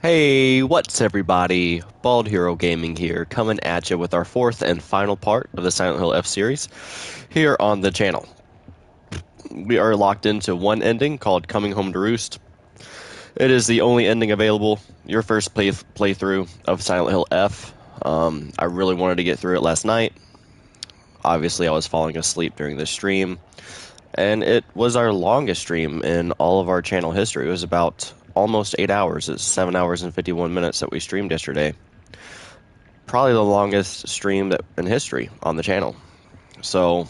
Hey, what's everybody? Bald Hero Gaming here, coming at you with our fourth and final part of the Silent Hill F series here on the channel. We are locked into one ending called Coming Home to Roost. It is the only ending available, your first playthrough of Silent Hill F. I really wanted to get through it last night. Obviously, I was falling asleep during the stream, and it was our longest stream in all of our channel history. It was about almost 8 hours. It's 7 hours and 51 minutes that we streamed yesterday. Probably the longest stream in history on the channel. So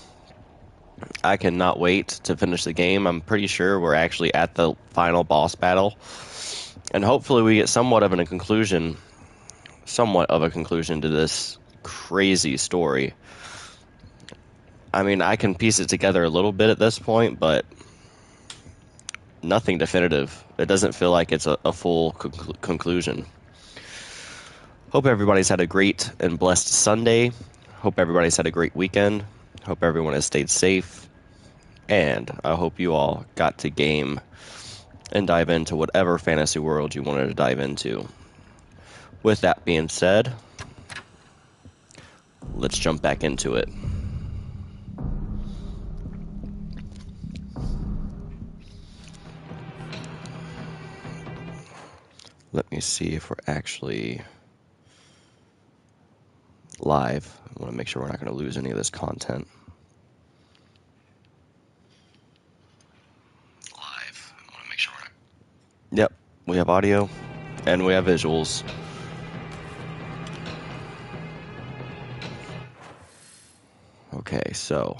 I cannot wait to finish the game. I'm pretty sure we're actually at the final boss battle. And hopefully we get somewhat of a conclusion to this crazy story. I mean, I can piece it together a little bit at this point, but nothing definitive. It doesn't feel like it's a full conclusion. Hope everybody's had a great and blessed Sunday. Hope everybody's had a great weekend. Hope everyone has stayed safe. And I hope you all got to game and dive into whatever fantasy world you wanted to dive into. With that being said, let's jump back into it. Let me see if we're actually live. I want to make sure we're not going to lose any of this content. Live. I want to make sure we're not... Yep, we have audio and we have visuals. Okay, so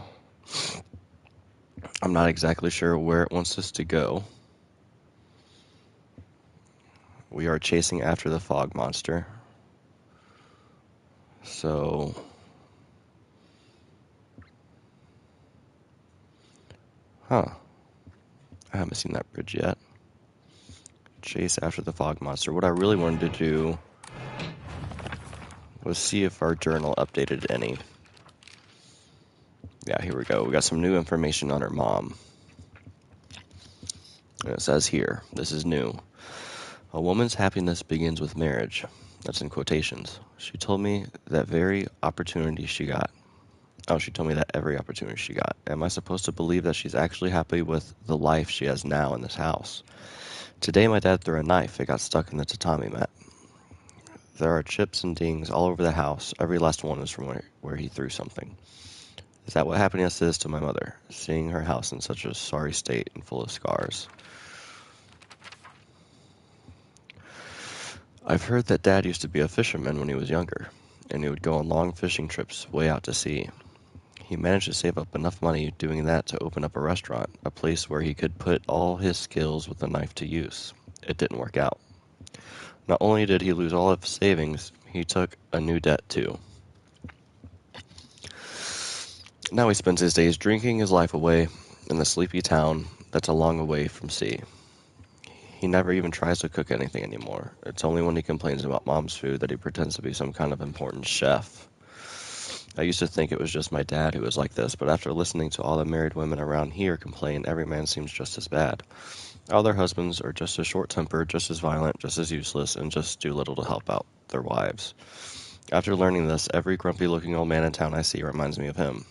I'm not exactly sure where it wants us to go. We are chasing after the fog monster. So I haven't seen that bridge yet. Chase after the fog monster. What I really wanted to do was see if our journal updated any. Yeah, here we go. We got some new information on her mom. And it says here, this is new. A woman's happiness begins with marriage. That's in quotations. She told me that every opportunity she got. Am I supposed to believe that she's actually happy with the life she has now in this house? Today my dad threw a knife. It got stuck in the tatami mat. There are chips and dings all over the house. Every last one is from where he threw something. Is that what happiness is to my mother? Seeing her house in such a sorry state and full of scars. I've heard that Dad used to be a fisherman when he was younger, and he would go on long fishing trips way out to sea. He managed to save up enough money doing that to open up a restaurant, a place where he could put all his skills with a knife to use. It didn't work out. Not only did he lose all of his savings, he took a new debt too. Now he spends his days drinking his life away in the sleepy town that's a long way from sea. He never even tries to cook anything anymore. It's only when he complains about Mom's food that he pretends to be some kind of important chef. I used to think it was just my dad who was like this, but after listening to all the married women around here complain, every man seems just as bad. All their husbands are just as short-tempered, just as violent, just as useless, and just do little to help out their wives. After learning this, every grumpy-looking old man in town I see reminds me of him.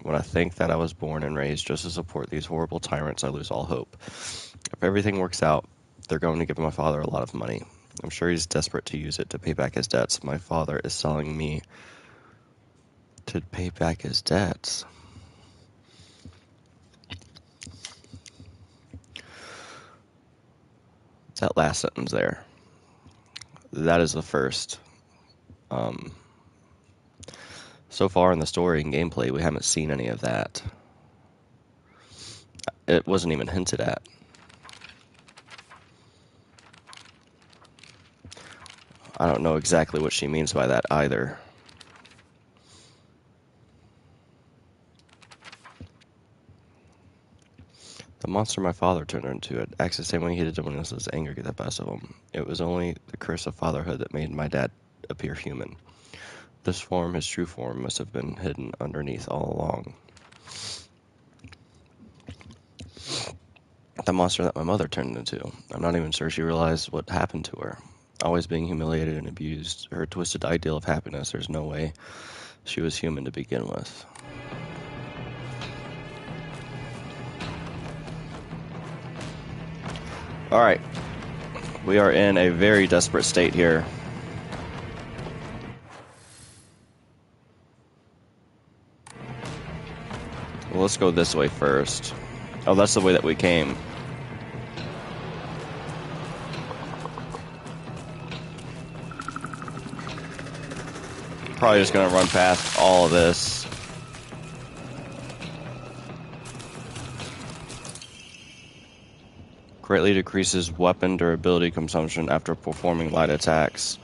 When I think that I was born and raised just to support these horrible tyrants, I lose all hope. If everything works out, they're going to give my father a lot of money. I'm sure he's desperate to use it to pay back his debts. My father is selling me to pay back his debts. That last sentence there. That is the first. So far in the story and gameplay, we haven't seen any of that. It wasn't even hinted at. I don't know exactly what she means by that either. The monster my father turned her into, it acts the same way he did when his anger get the best of him. It was only the curse of fatherhood that made my dad appear human. This form, his true form, must have been hidden underneath all along. The monster that my mother turned into. I'm not even sure she realized what happened to her. always being humiliated and abused. Her twisted ideal of happiness, there's no way she was human to begin with. Alright. We are in a very desperate state here. Well, let's go this way first. Oh, that's the way that we came. Probably just gonna run past all of this. Greatly decreases weapon durability consumption after performing light attacks.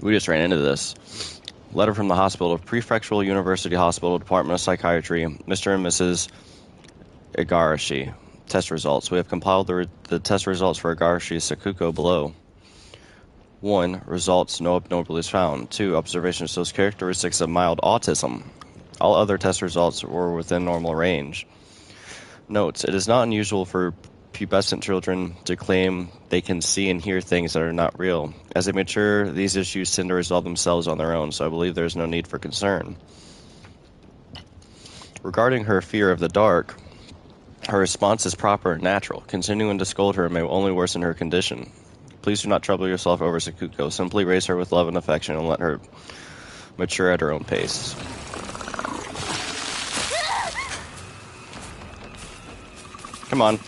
We just ran into this. Letter from the hospital, Prefectural University Hospital, Department of Psychiatry, Mr. and Mrs. Igarashi. Test results. We have compiled the test results for Igarashi Sakuko below. 1. Results, no abnormalities found. 2. Observation shows characteristics of mild autism. All other test results were within normal range. Notes, it is not unusual for pubescent children to claim they can see and hear things that are not real. As they mature, these issues tend to resolve themselves on their own, so I believe there is no need for concern. Regarding her fear of the dark, her response is proper and natural. Continuing to scold her may only worsen her condition. Please do not trouble yourself over Sakuko. Simply raise her with love and affection and let her mature at her own pace. Come on.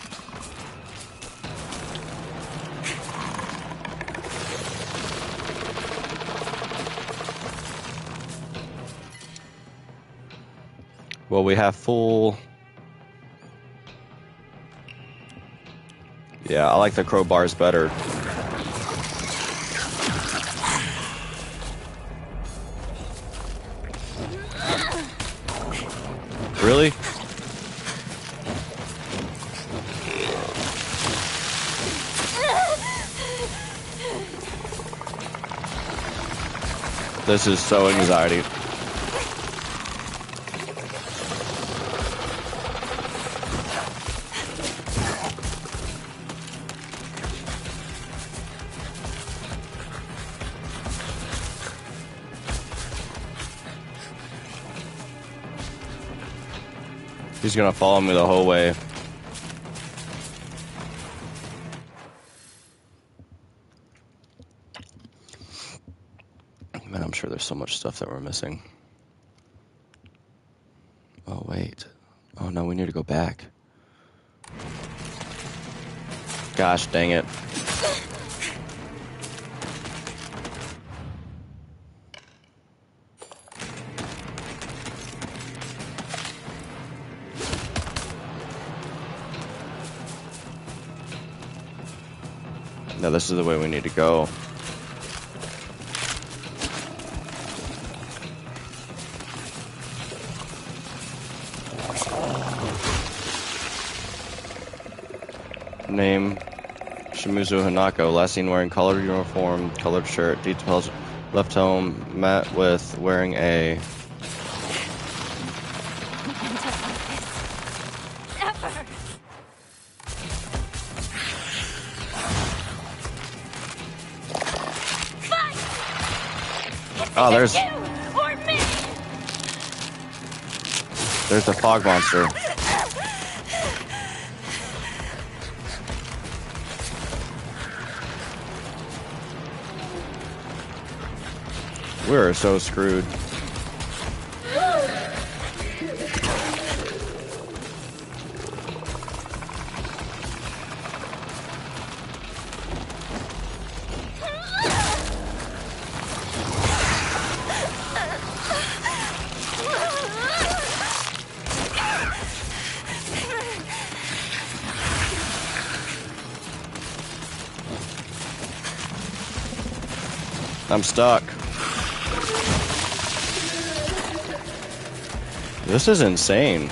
Well, we have full... Yeah, I like the crowbars better. Really? This is so anxiety. He's gonna follow me the whole way. Man, I'm sure there's so much stuff that we're missing. Oh, wait. Oh, no, we need to go back. Gosh, dang it. No, this is the way we need to go. Name, Shimizu Hanako. Last seen wearing colored uniform, colored shirt. Details, left home, met with wearing a... Oh, there's the fog monster. We're so screwed. I'm stuck. This is insane.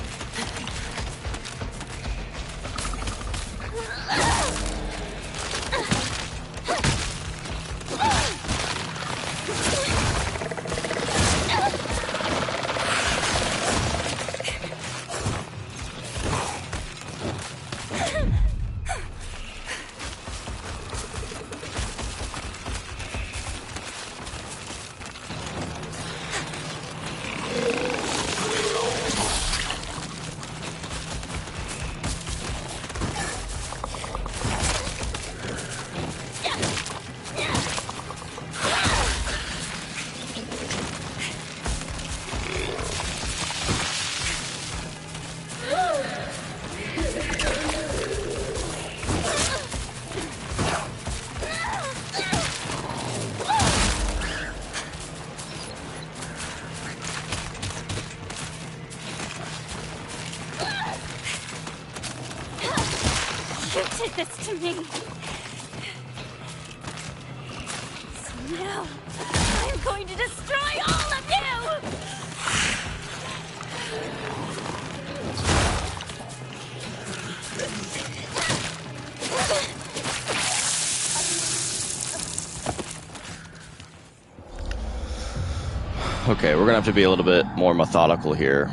did this to me. So now, I'm going to destroy all of you! Okay, we're gonna have to be a little bit more methodical here.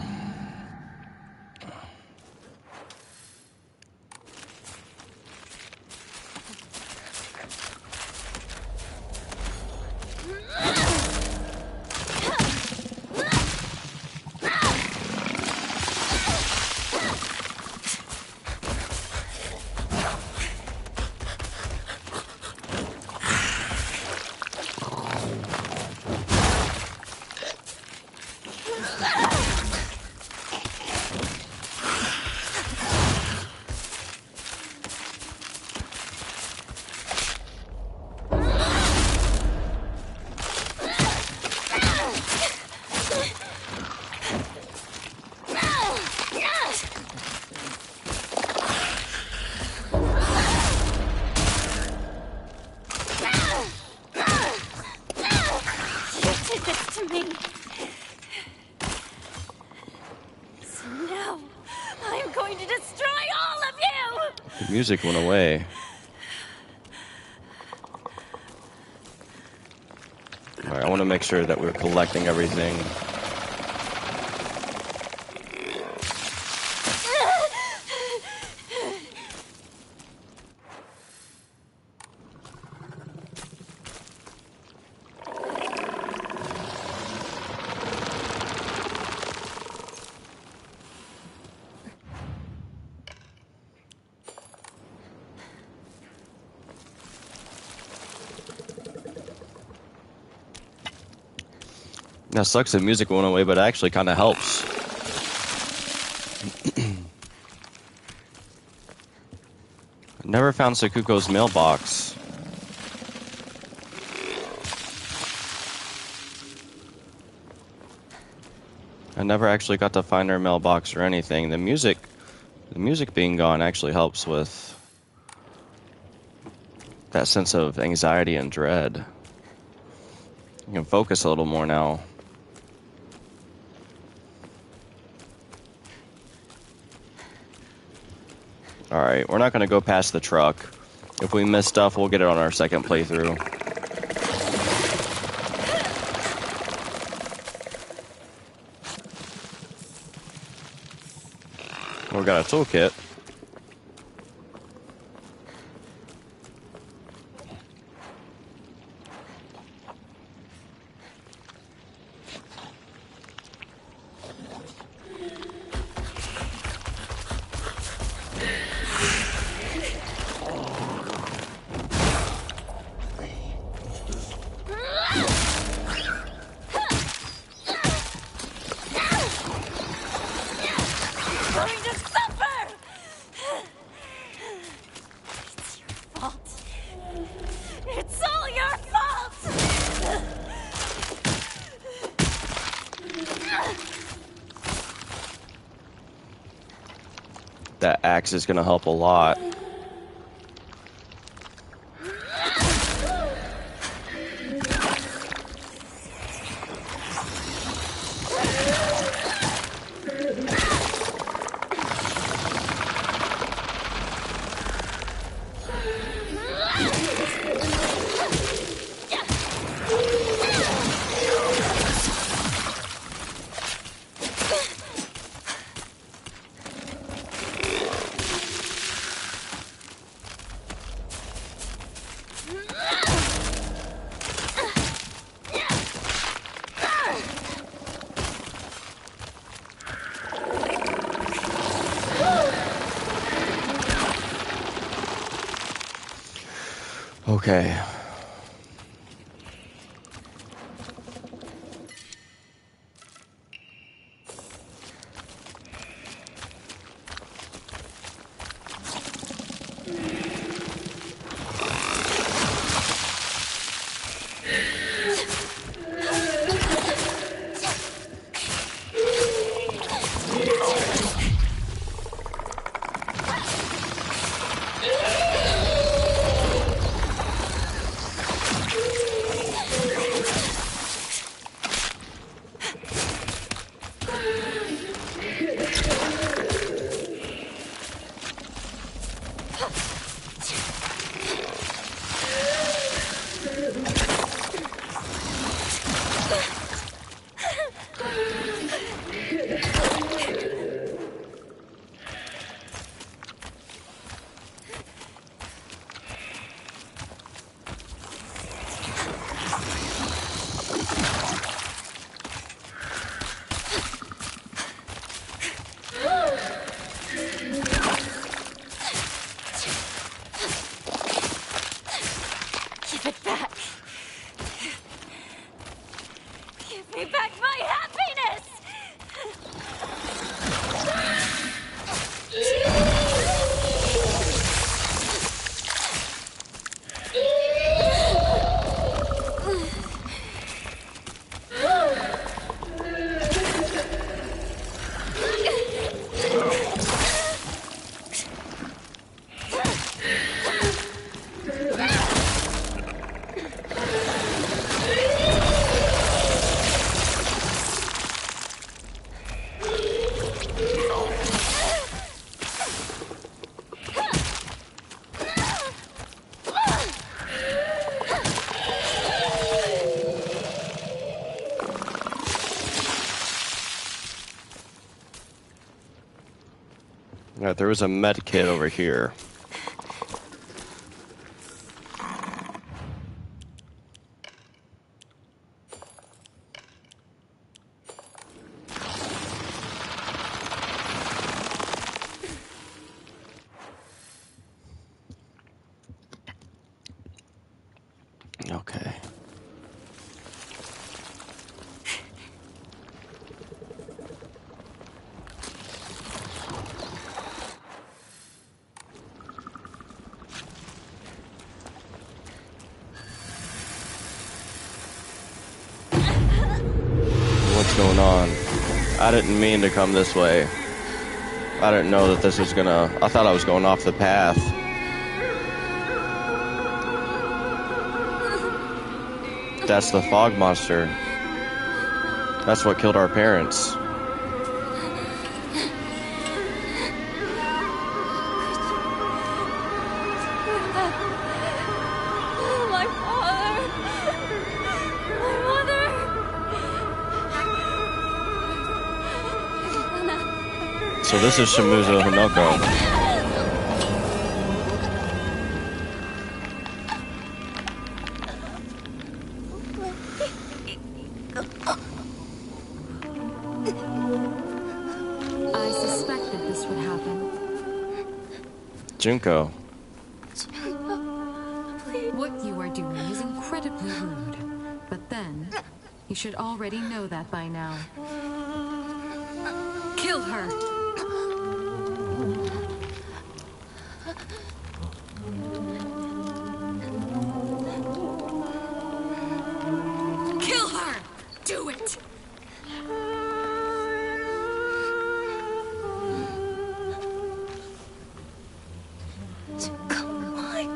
The music went away. Alright, I want to make sure that we're collecting everything. That sucks the music went away, but it actually kind of helps. Never found Sakuko's mailbox. I never actually got to find her mailbox or anything. The music being gone actually helps with that sense of anxiety and dread. You can focus a little more now. Alright, we're not going to go past the truck. If we miss stuff, we'll get it on our second playthrough. We got a toolkit. That axe is going to help a lot. Okay. there was a med kit over here. Okay. What's going on? I didn't mean to come this way. I didn't know that this was gonna... I thought I was going off the path. That's the fog monster. That's what killed our parents. My father! My mother! So this is Shimizu Hanoko. I suspected this would happen. Junko. What you are doing is incredibly rude. But then, you should already know that by now. Kill her! Kill her! Do it! Come on.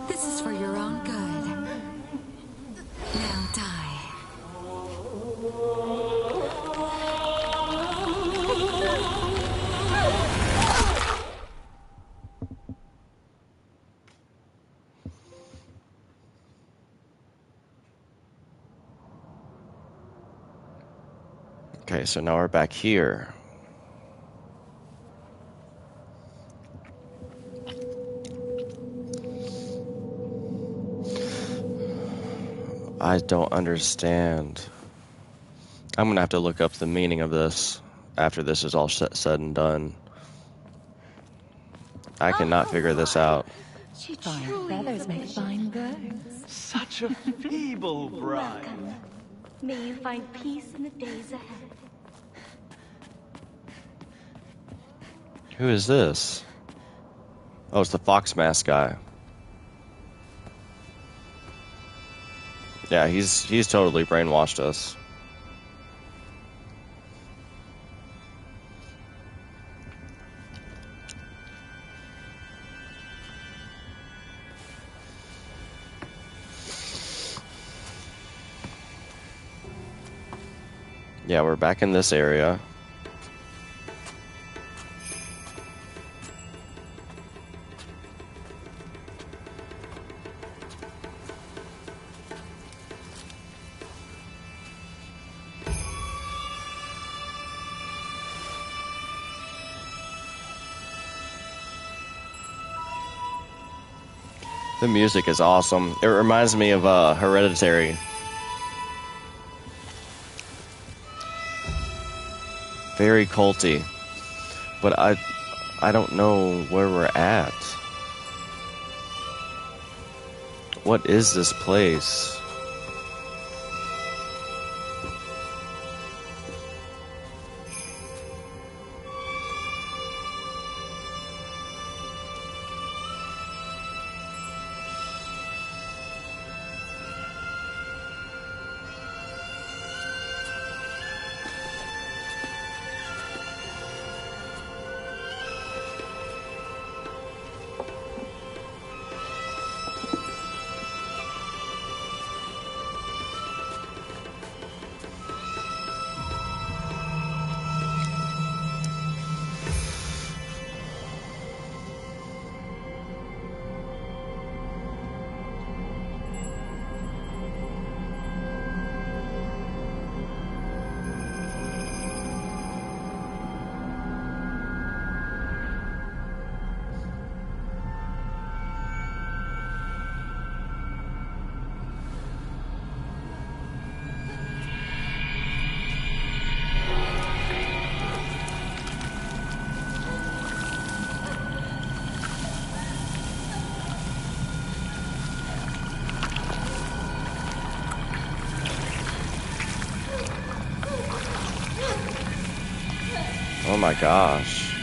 This is for your own good. Now die. Okay, so now we're back here. I don't understand. I'm gonna have to look up the meaning of this after this is all said and done. I cannot figure this out. Fine feathers make fine birds. Such a feeble bride. Welcome. May you find peace in the days ahead. Who is this? Oh, it's the Fox Mask guy. Yeah, he's totally brainwashed us. Yeah, we're back in this area. The music is awesome. It reminds me of Hereditary. Very culty. But I don't know where we're at. What is this place? my gosh.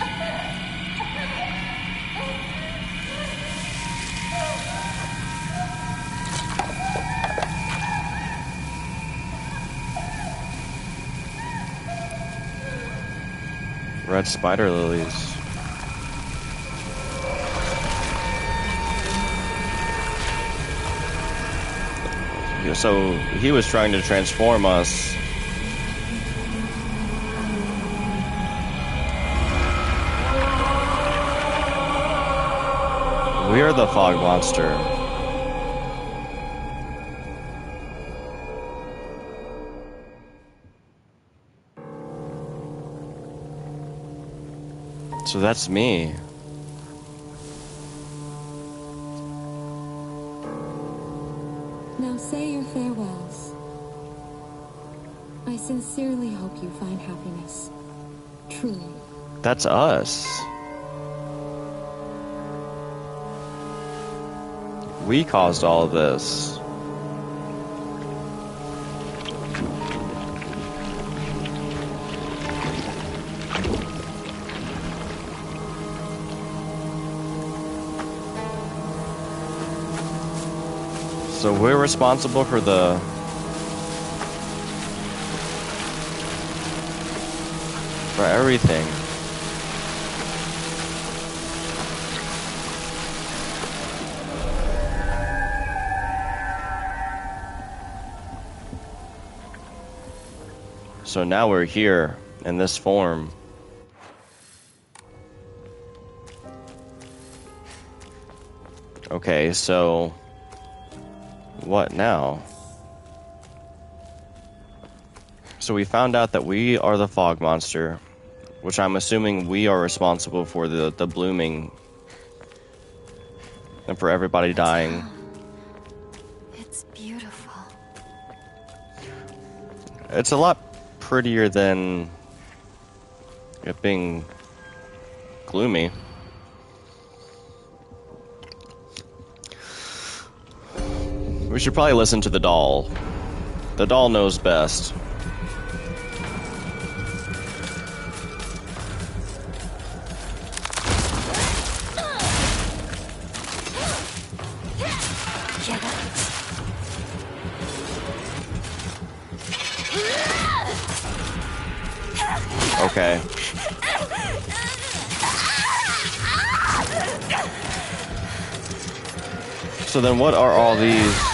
Red spider lilies. So he was trying to transform us. We are the fog monster. So that's me. Now say your farewells. I sincerely hope you find happiness. Truly. That's us. We caused all of this. So we're responsible for everything. So now we're here in this form. Okay, so what now? So we found out that we are the fog monster, which I'm assuming we are responsible for the blooming and for everybody dying. It's beautiful. It's a lot prettier than it being gloomy. We should probably listen to the doll. The doll knows best. Okay. So then what are all these?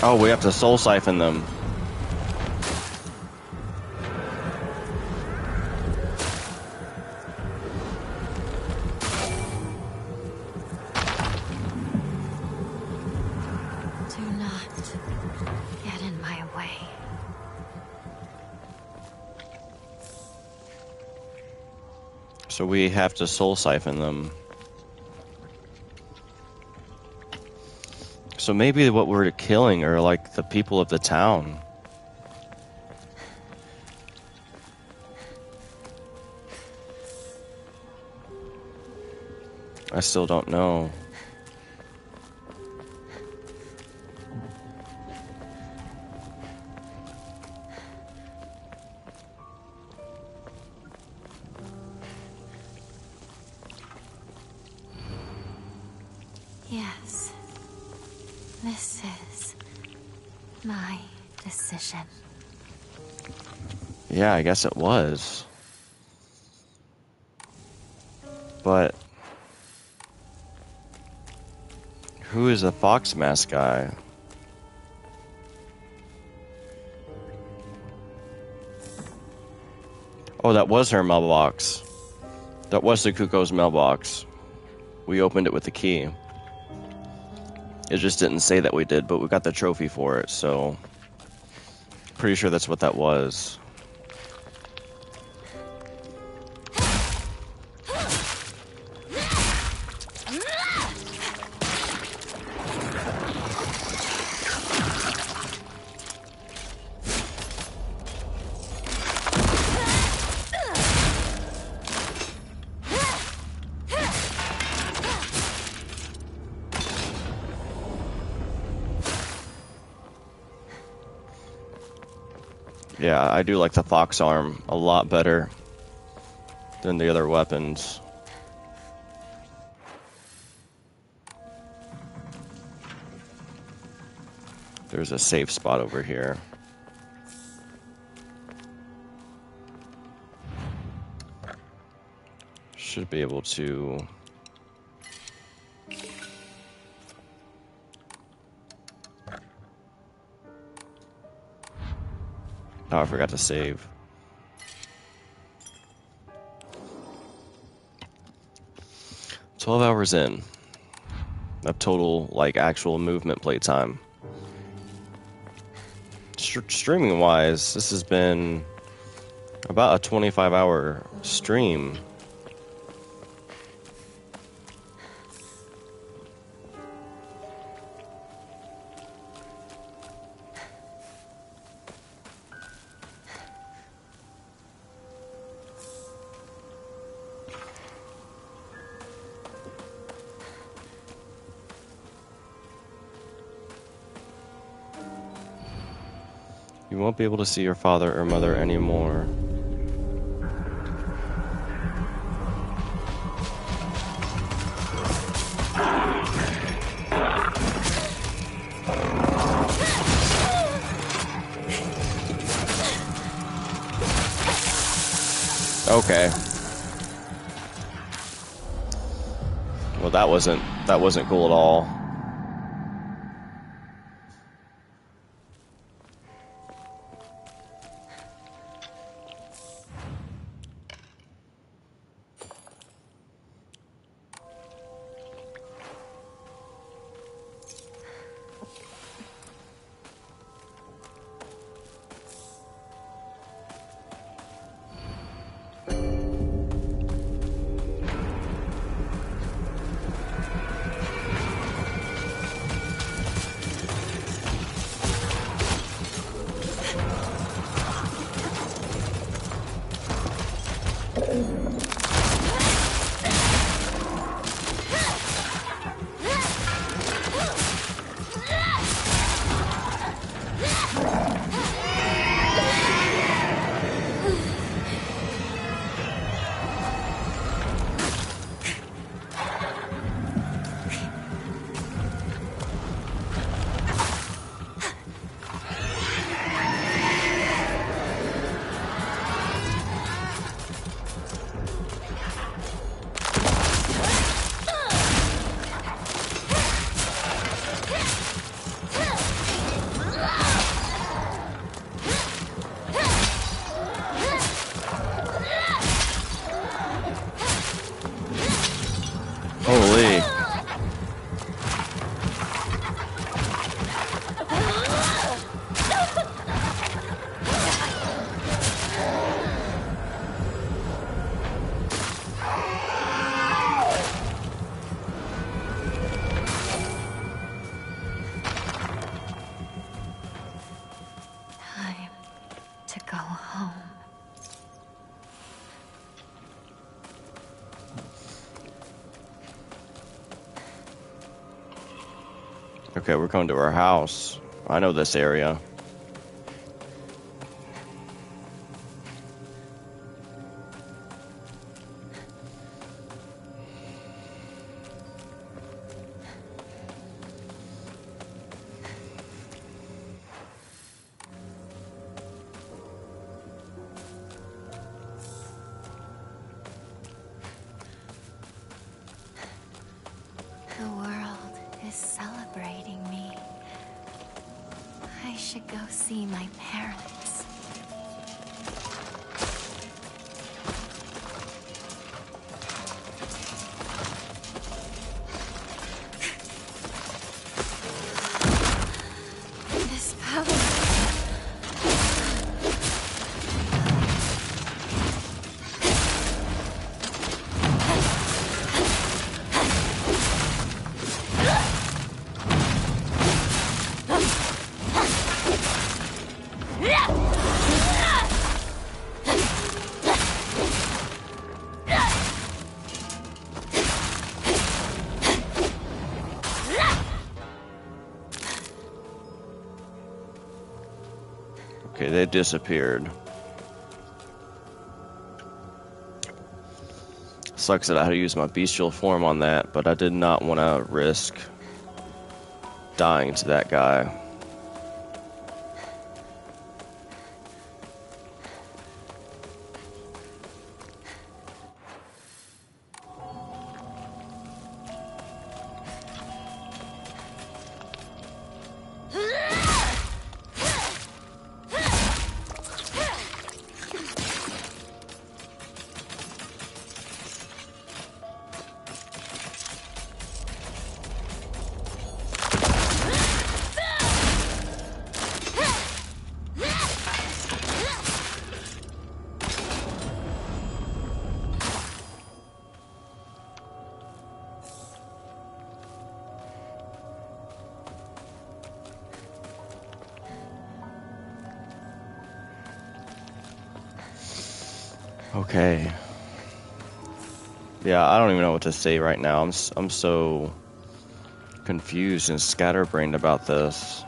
Oh, we have to soul siphon them. Do not get in my way. So we have to soul siphon them. So maybe what we're killing are like the people of the town. I still don't know. Yes. This is my decision. Yeah, I guess it was. But who is the fox mask guy? Oh, that was her mailbox. That was the Kuko's mailbox. We opened it with the key. It just didn't say that we did, but we got the trophy for it, so pretty sure that's what that was. Yeah, I do like the fox arm a lot better than the other weapons. There's a safe spot over here. Should be able to... Oh, I forgot to save. "12 hours in of total, like, actual movement playtime. Streaming wise, this has been about a 25-hour stream. You won't be able to see your father or mother anymore. Okay. Well, that wasn't cool at all. Holy. Time to go home. Okay, we're going to our house. I know this area. The world is celebrating me. I should go see my parents. This power. Yeah! Okay, they disappeared. Sucks that I had to use my bestial form on that, but I did not want to risk dying to that guy. Okay. Yeah, I don't even know what to say right now. I'm so confused and scatterbrained about this.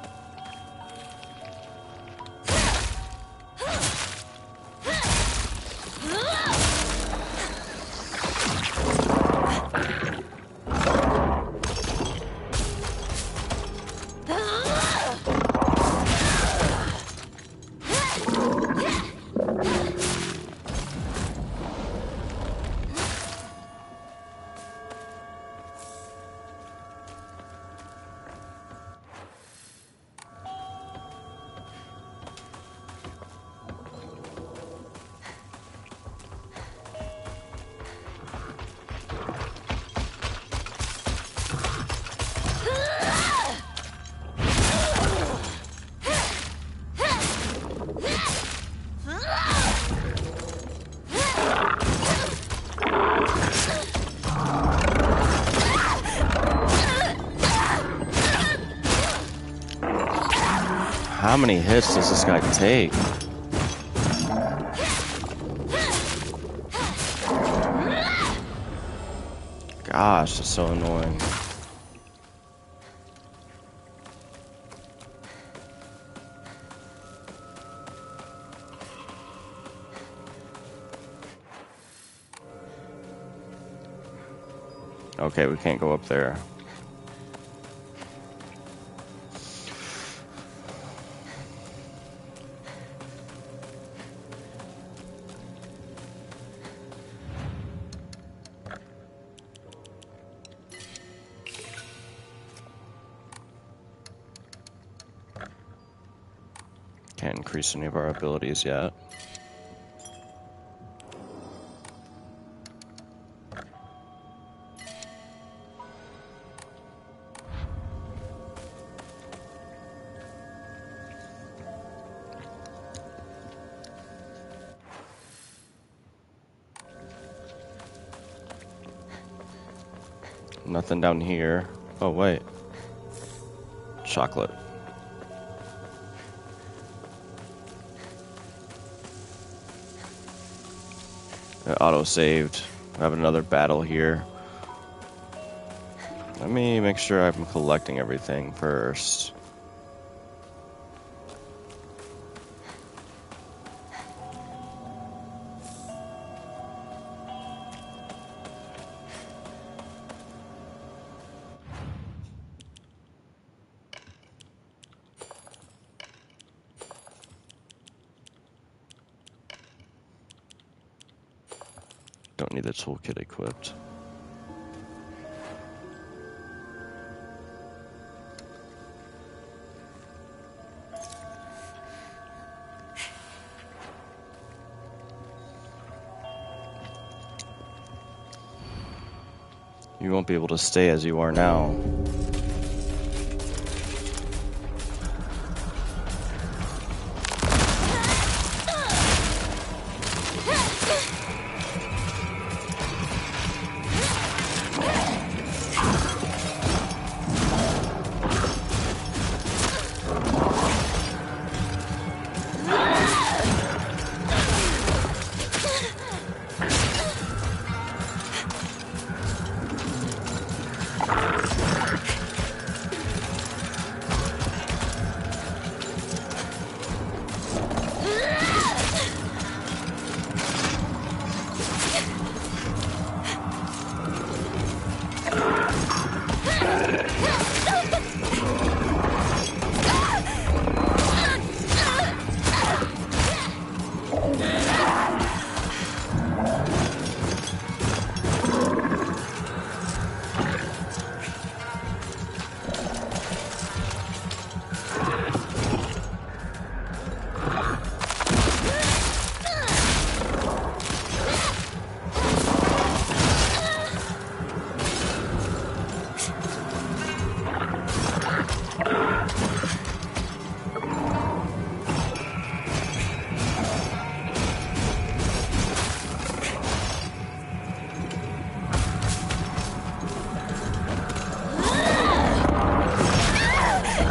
How many hits does this guy take? Gosh, that's so annoying. Okay, we can't go up there. Can't increase any of our abilities yet. Nothing down here. Oh, wait. Chocolate. Auto-saved. I have another battle here. Let me make sure I'm collecting everything first. Don't need the toolkit equipped. You won't be able to stay as you are now.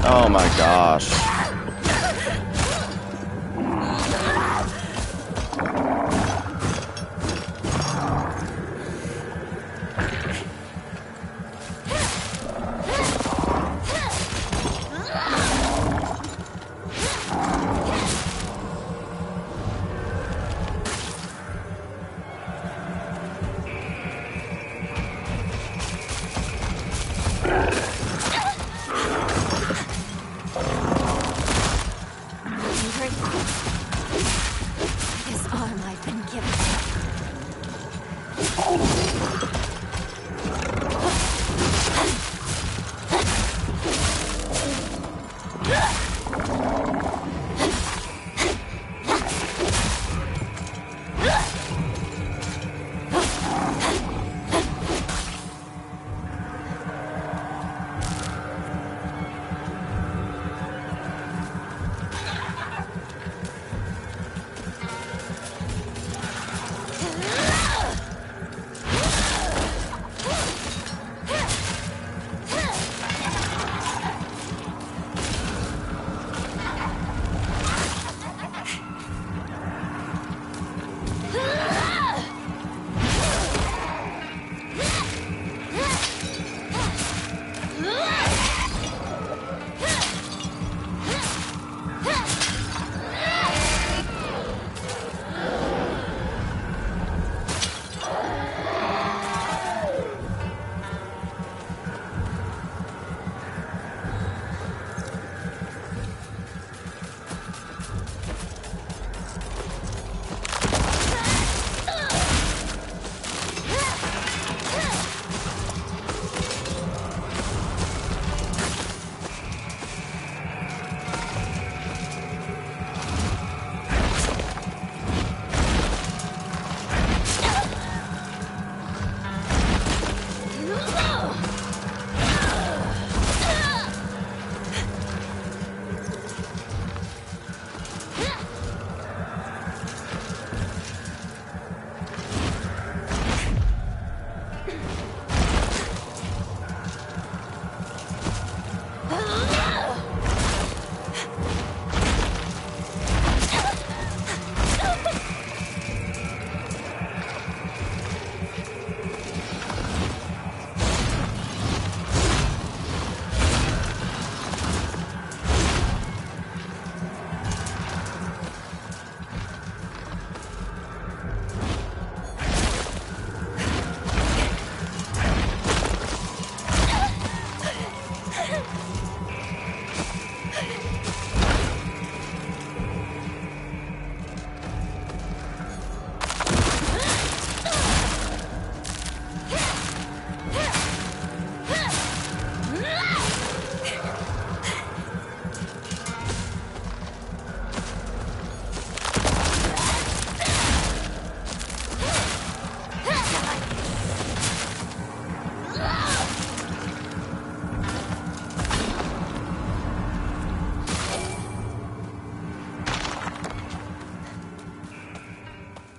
Oh my gosh. This arm I've been given.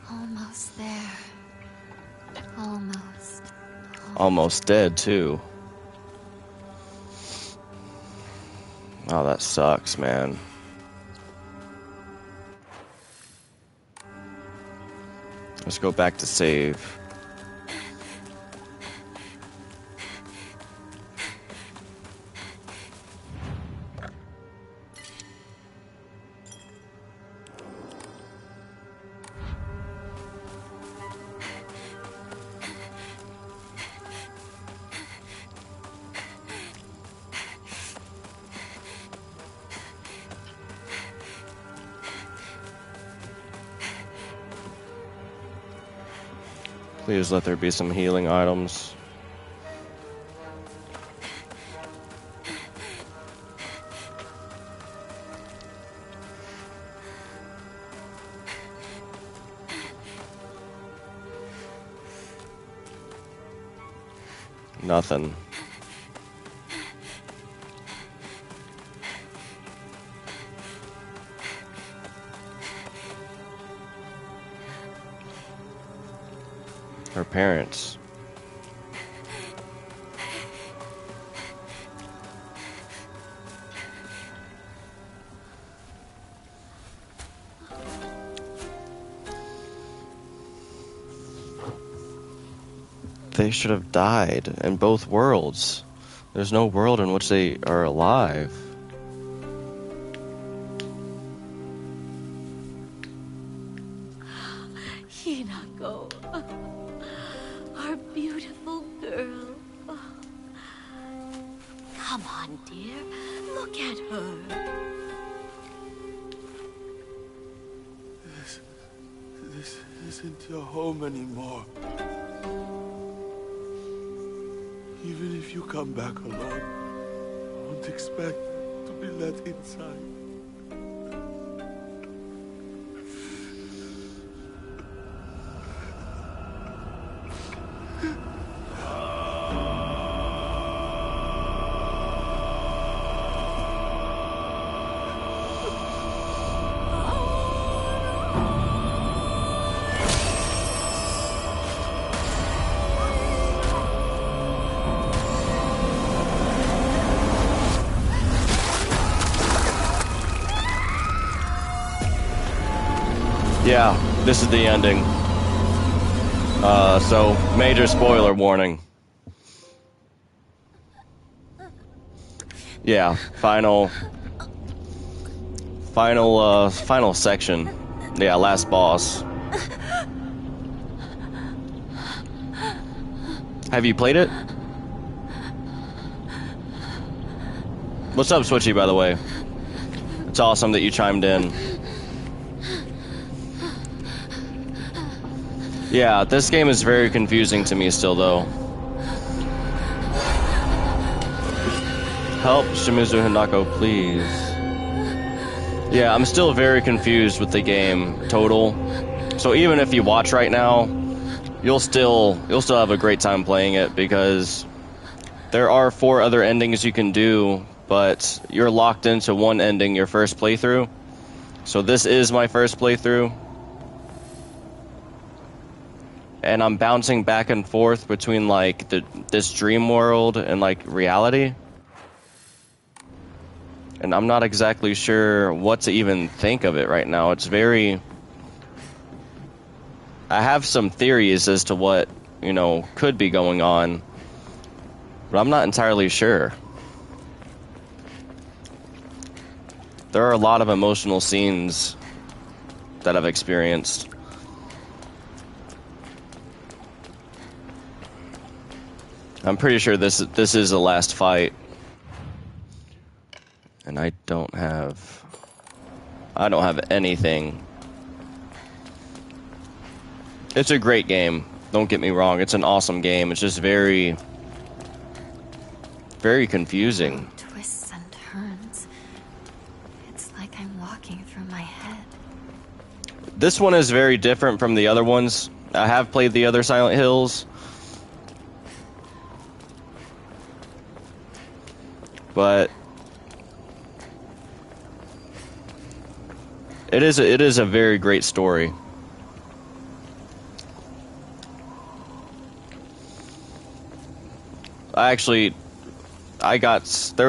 Almost there. Almost. Almost dead, too. Oh, that sucks, man. Let's go back to save. Please let there be some healing items. Nothing. Her parents. They should have died in both worlds. There's no world in which they are alive. Hinako, our beautiful girl. Come on, dear. Look at her. This isn't your home anymore. Even if you come back alone, don't expect to be let inside. Yeah, this is the ending. So major spoiler warning. Yeah, final section. Yeah, last boss. Have you played it? What's up, Switchy, by the way? It's awesome that you chimed in. Yeah, this game is very confusing to me still, though. Help, Shimizu Hinako, please. Yeah, I'm still very confused with the game, total. So even if you watch right now, you'll still have a great time playing it, because there are 4 other endings you can do, but you're locked into one ending your first playthrough. So this is my first playthrough. And I'm bouncing back and forth between like this dream world and like reality. And I'm not exactly sure what to even think of it right now. It's very... I have some theories as to what, you know, could be going on, but I'm not entirely sure. There are a lot of emotional scenes that I've experienced. I'm pretty sure this is the last fight. And I don't have anything. It's a great game. Don't get me wrong. It's an awesome game. It's just very, very confusing. Twists and turns. It's like I'm walking through my head. This one is very different from the other ones. I have played the other Silent Hills. But it is a very great story. There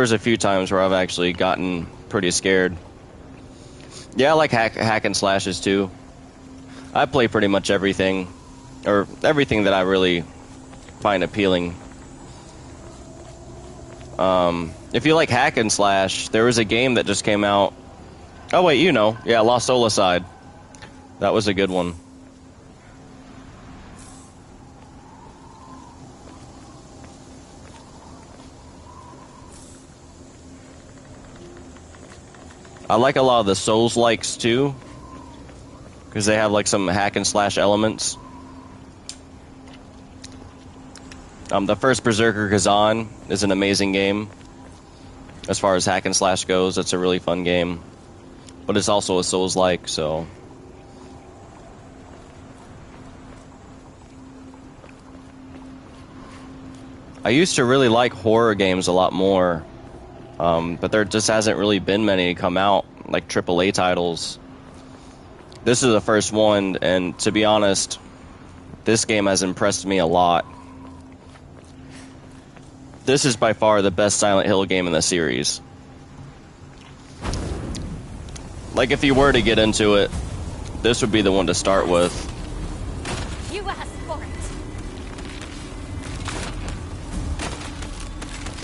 was a few times where I've actually gotten pretty scared. Yeah, I like hack and slashes too. I play pretty much everything, or everything that I really find appealing. If you like hack and slash, there was a game that just came out. Oh wait, you know. Yeah, Lost Solicide. That was a good one. I like a lot of the Souls-likes too, because they have like some hack and slash elements. The first Berserker Kazan is an amazing game. As far as hack and slash goes, it's a really fun game. But it's also a Souls-like, so... I used to really like horror games a lot more. But there just hasn't really been many come out, like AAA titles. This is the first one, and to be honest, this game has impressed me a lot. This is by far the best Silent Hill game in the series. Like, if you were to get into it, this would be the one to start with. You asked for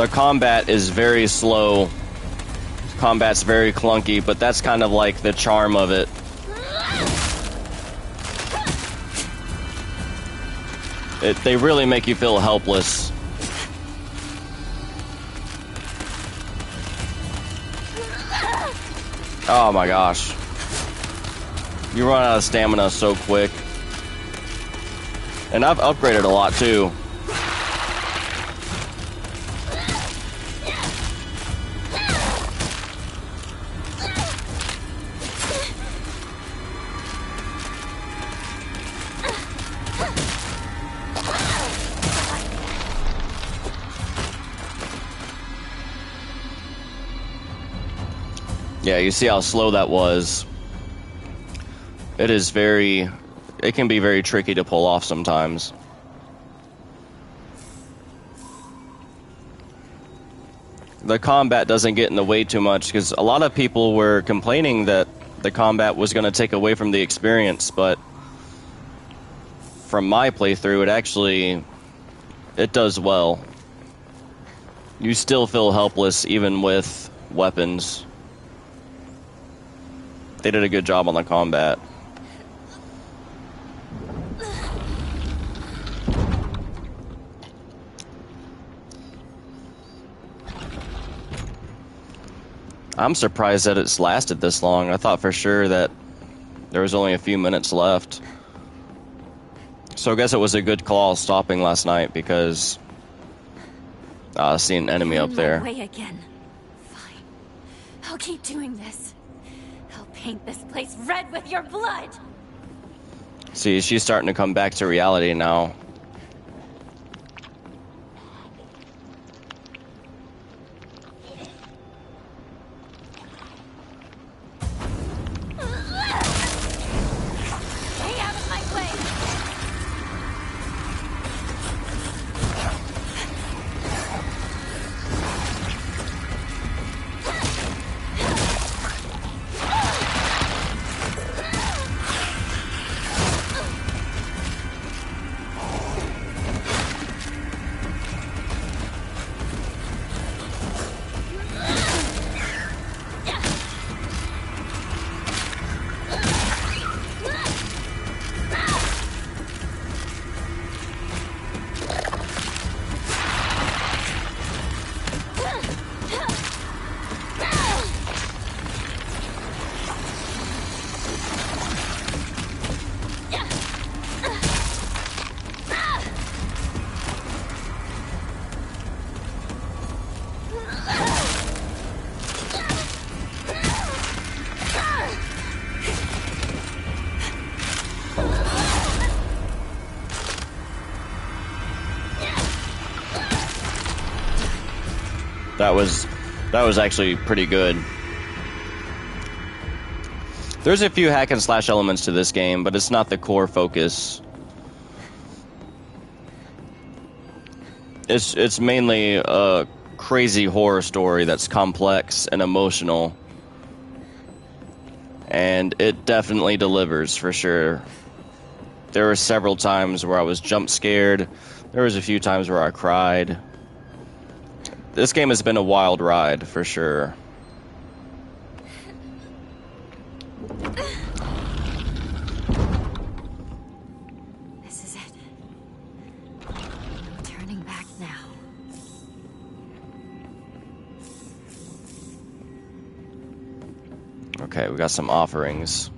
the combat is very slow. Combat's very clunky, but that's kind of like the charm of it. They really make you feel helpless. Oh my gosh. You run out of stamina so quick. And I've upgraded a lot too. Yeah, you see how slow that was. It can be very tricky to pull off sometimes. The combat doesn't get in the way too much, because a lot of people were complaining that the combat was going to take away from the experience, but from my playthrough, it does well. You still feel helpless even with weapons. They did a good job on the combat. I'm surprised that it's lasted this long. I thought for sure that there was only a few minutes left. So I guess it was a good call stopping last night, because I see an enemy up there. Way again. Fine. I'll keep doing this. I'll paint this place red with your blood. See, she's starting to come back to reality now. Stay out of my way. That was actually pretty good. There's a few hack and slash elements to this game, but it's not the core focus. It's mainly a crazy horror story that's complex and emotional. And it definitely delivers, for sure. There were several times where I was jump scared. There was a few times where I cried. This game has been a wild ride, for sure. This is it. No turning back now. Okay, we got some offerings.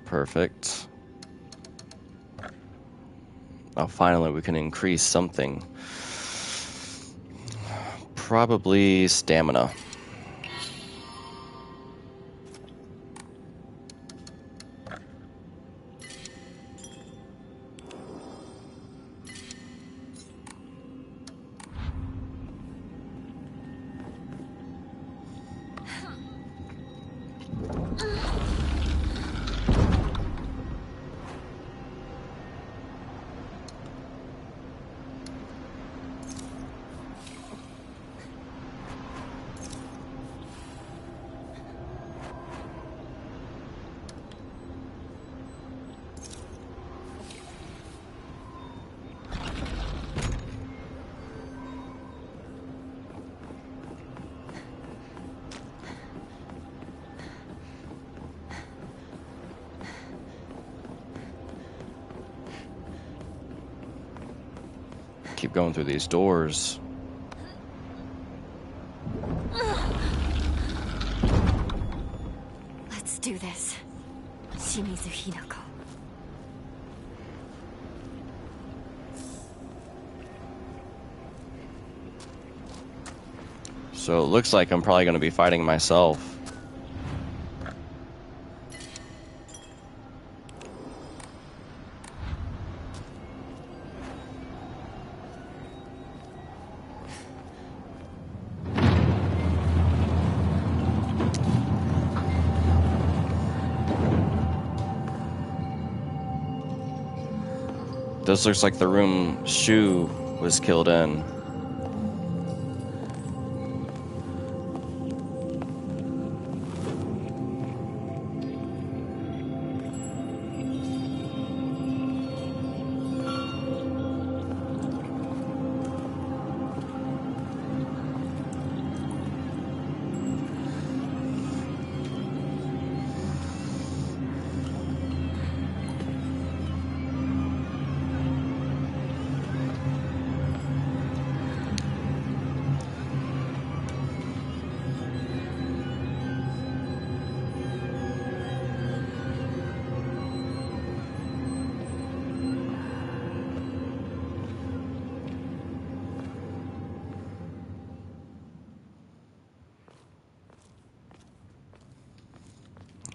Perfect. Oh, finally we can increase something. Probably stamina. keep going through these doors. Let's do this. Shimizu Hinako. So it looks like I'm probably going to be fighting myself. This looks like the room Shu was killed in.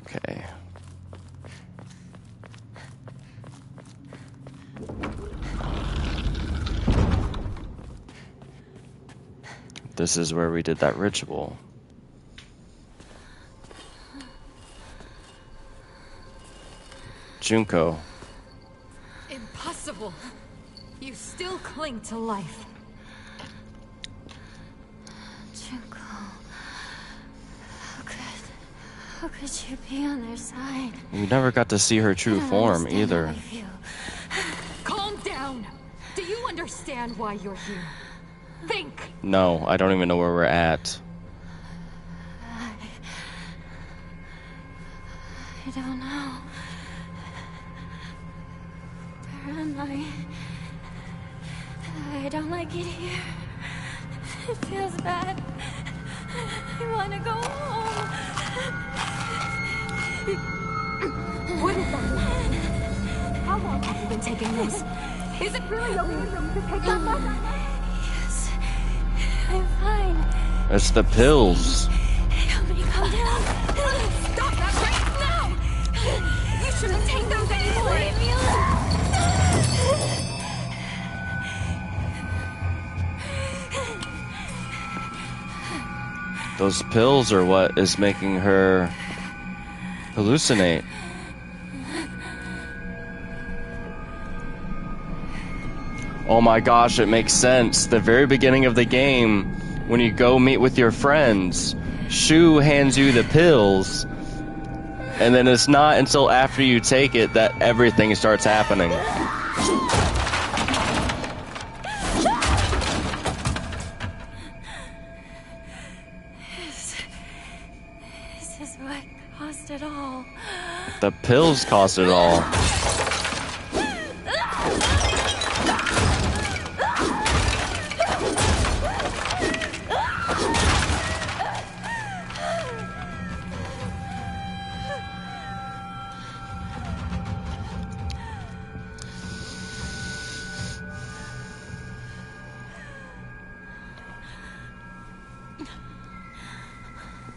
Okay. This is where we did that ritual. Junko. Impossible! You still cling to life. Junko. How could you be on their side? We never got to see her true form I don't either. understand how I feel. Calm down! Do you understand why you're here? Think! No, I don't even know where we're at. I don't know. Where am I don't like it here. It feels bad. I want to go home. What is that? How long have you been taking this? Is it really okay for you to take that much? Yes, I'm fine. It's the pills. Help me calm down. Stop that right now! You shouldn't take those anymore! Leave me alone. Those pills are what is making her hallucinate. Oh my gosh, it makes sense. The very beginning of the game, when you go meet with your friends, Shu hands you the pills, and then it's not until after you take it that everything starts happening. This is what caused it all. The pills caused it all.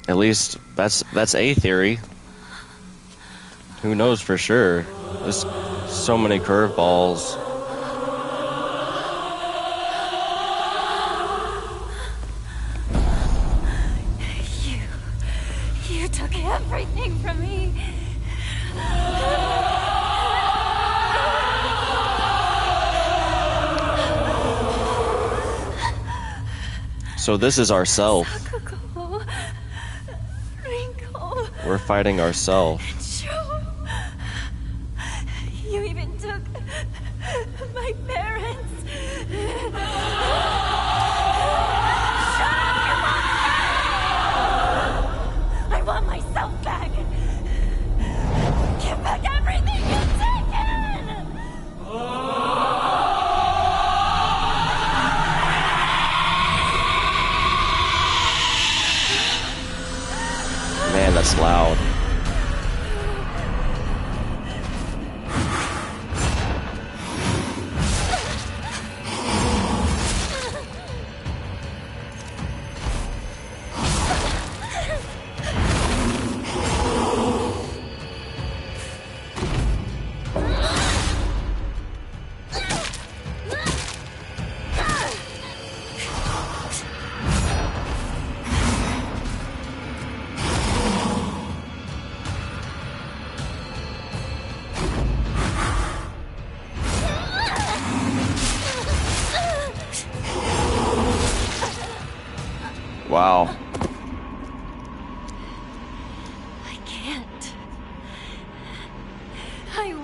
At least that's a theory. Who knows for sure? There's so many curveballs. You took everything from me. So this is ourself. Sakuko, Rinko, We're fighting ourself. Joe. You even took my parents. I want myself back. Give back everything you've taken.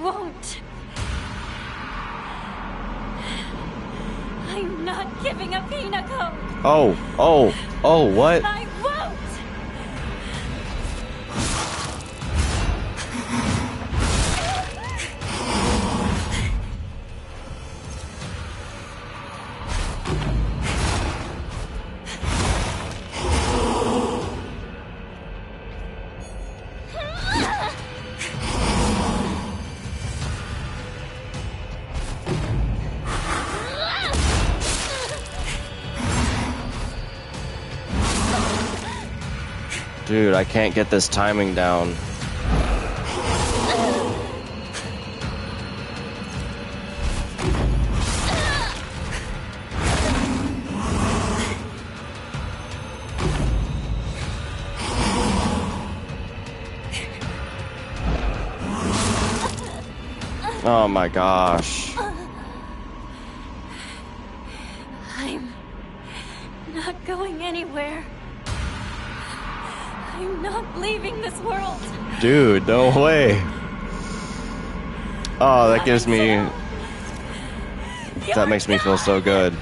won't. I'm not giving up Hinako. Oh, what? I won't. Dude, I can't get this timing down. Oh my gosh. I'm not going anywhere. I'm not leaving this world. Dude, no way. Oh, that gives me... That makes me feel so good.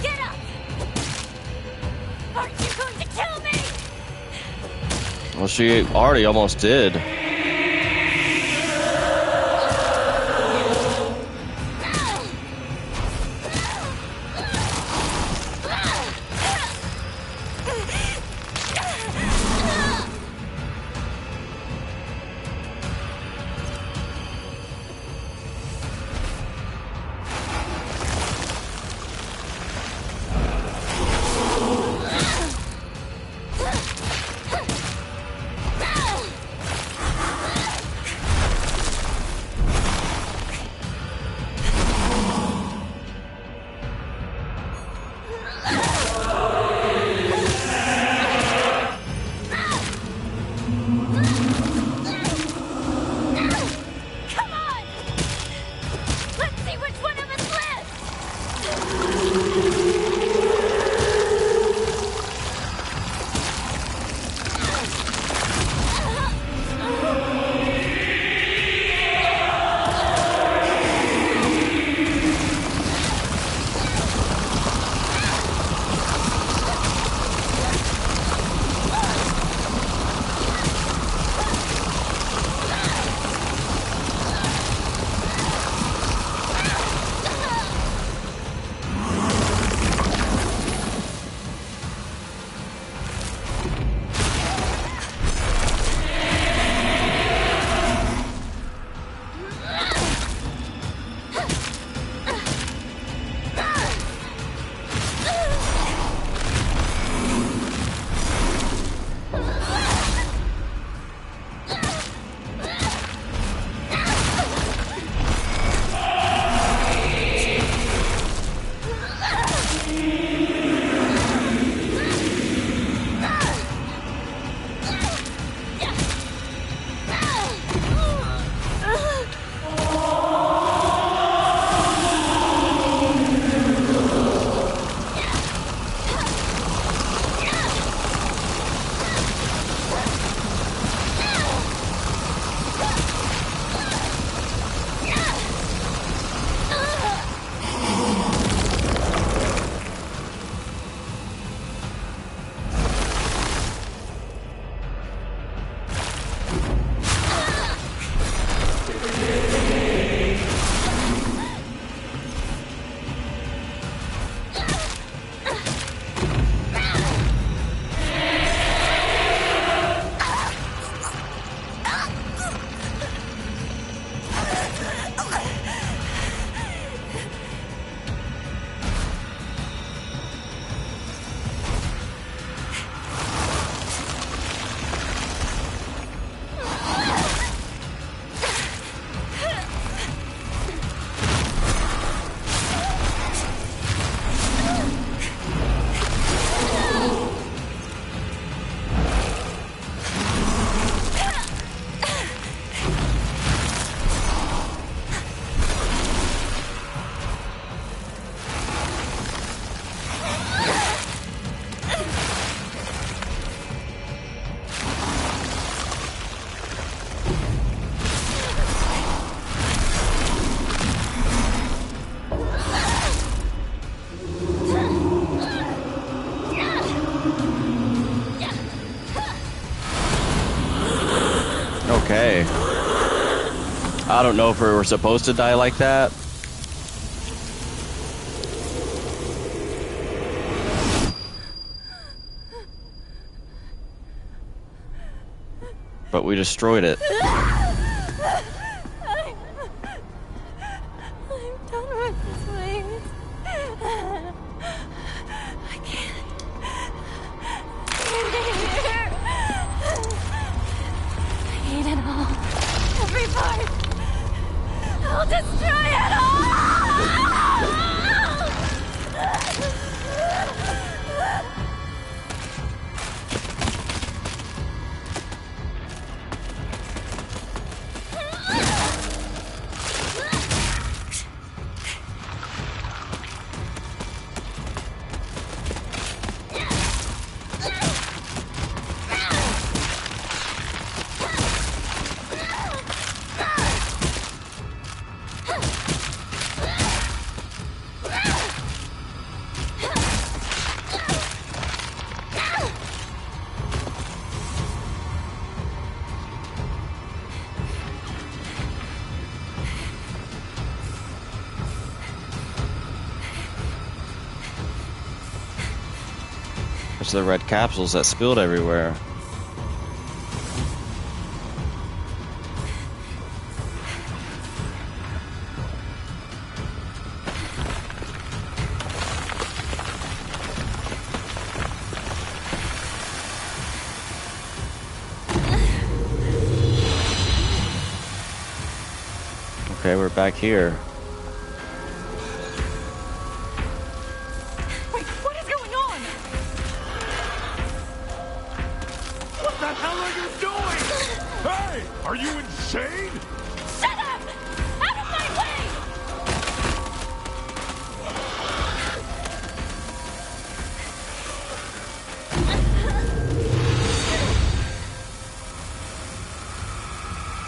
Get up! Aren't you going to kill me? Well, she already almost did. I don't know if we were supposed to die like that. But we destroyed it. I'm done with this place. I can't. I hate it all. Every part. I'll destroy it all! There's the red capsules that spilled everywhere. Okay, we're back here. Wait, what is going on? What the hell are you doing? Hey, are you insane? Shut up! Out of my way!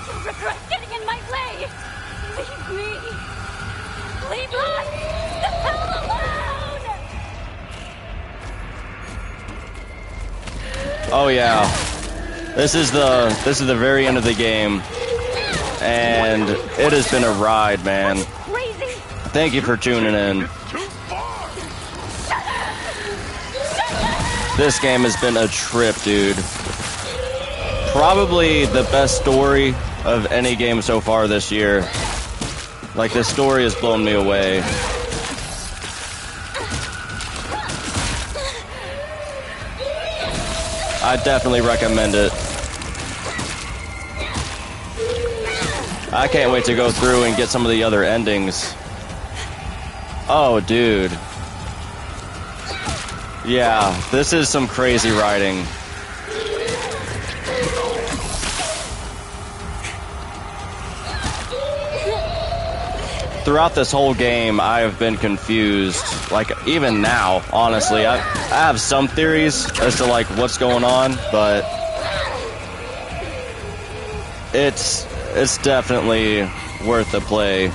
You'll regret getting in my way! Leave me! Leave us the hell alone! Oh yeah. This is the very end of the game. And it has been a ride, man. Crazy! Thank you for tuning in. It's too far. This game has been a trip, dude. Probably the best story of any game so far this year. Like, this story has blown me away. I definitely recommend it. I can't wait to go through and get some of the other endings. Oh, dude. Yeah, this is some crazy writing. Throughout this whole game, I have been confused. Like, even now, honestly, I have some theories as to, like, what's going on, but it's definitely worth the play.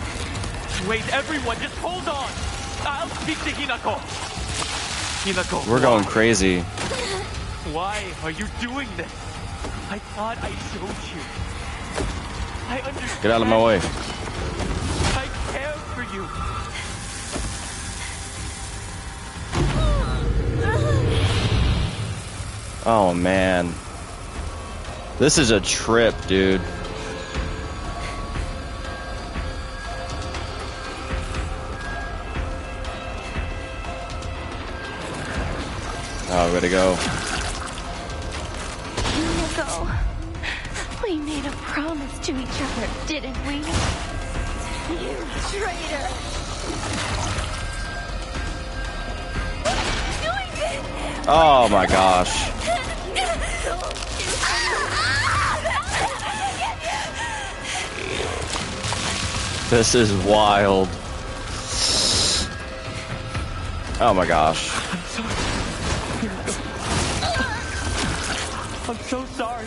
Wait, everyone, just hold on. I'll speak to Hinako. Hinako, We're going crazy. why are you doing this? I thought I showed you. I understand. Get out of my way. I care for you. Oh, man. This is a trip, dude. Oh, way to go. Nico, we made a promise to each other, didn't we? You traitor! Oh, my gosh. This is wild. Oh, my gosh. I'm so sorry.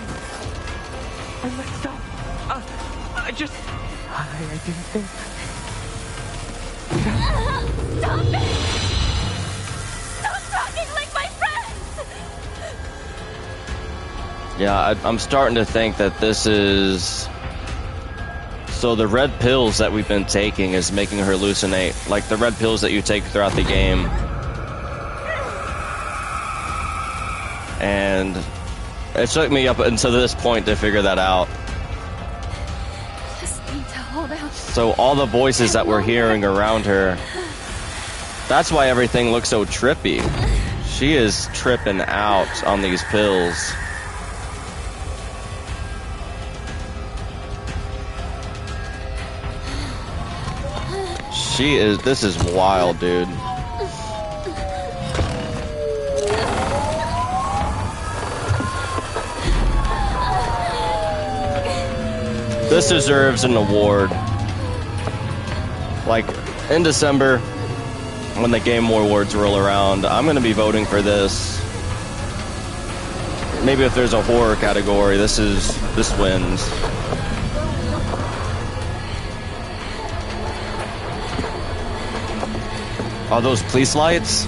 I messed up. I didn't think. Stop it! Stop talking like my friends! Yeah, I'm starting to think that this is So the red pills that we've been taking is making her hallucinate, like the red pills that you take throughout the game. And it took me up until this point to figure that out. Just need to hold out. So all the voices that we're hearing around her, that's why everything looks so trippy. She is tripping out on these pills. This is wild, dude. This deserves an award. Like, in December, when the Game Awards roll around, I'm gonna be voting for this. Maybe if there's a horror category, this wins. Are those police lights?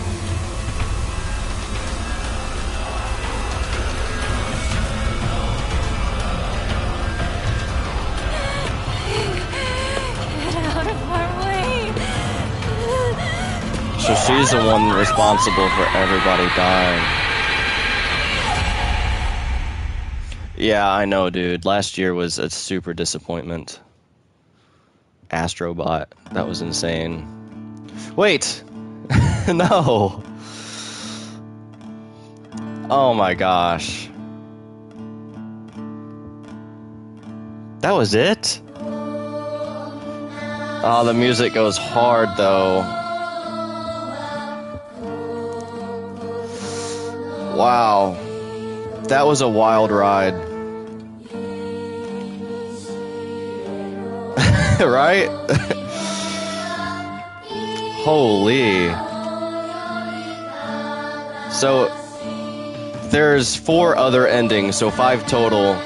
Get out of our way. So she's the one responsible for everybody dying. Yeah, I know, dude. Last year was a super disappointment. Astrobot. That was insane. Wait! No! Oh my gosh. That was it? Oh, the music goes hard though. Wow. That was a wild ride. Right? Holy. So, there's 4 other endings, so 5 total.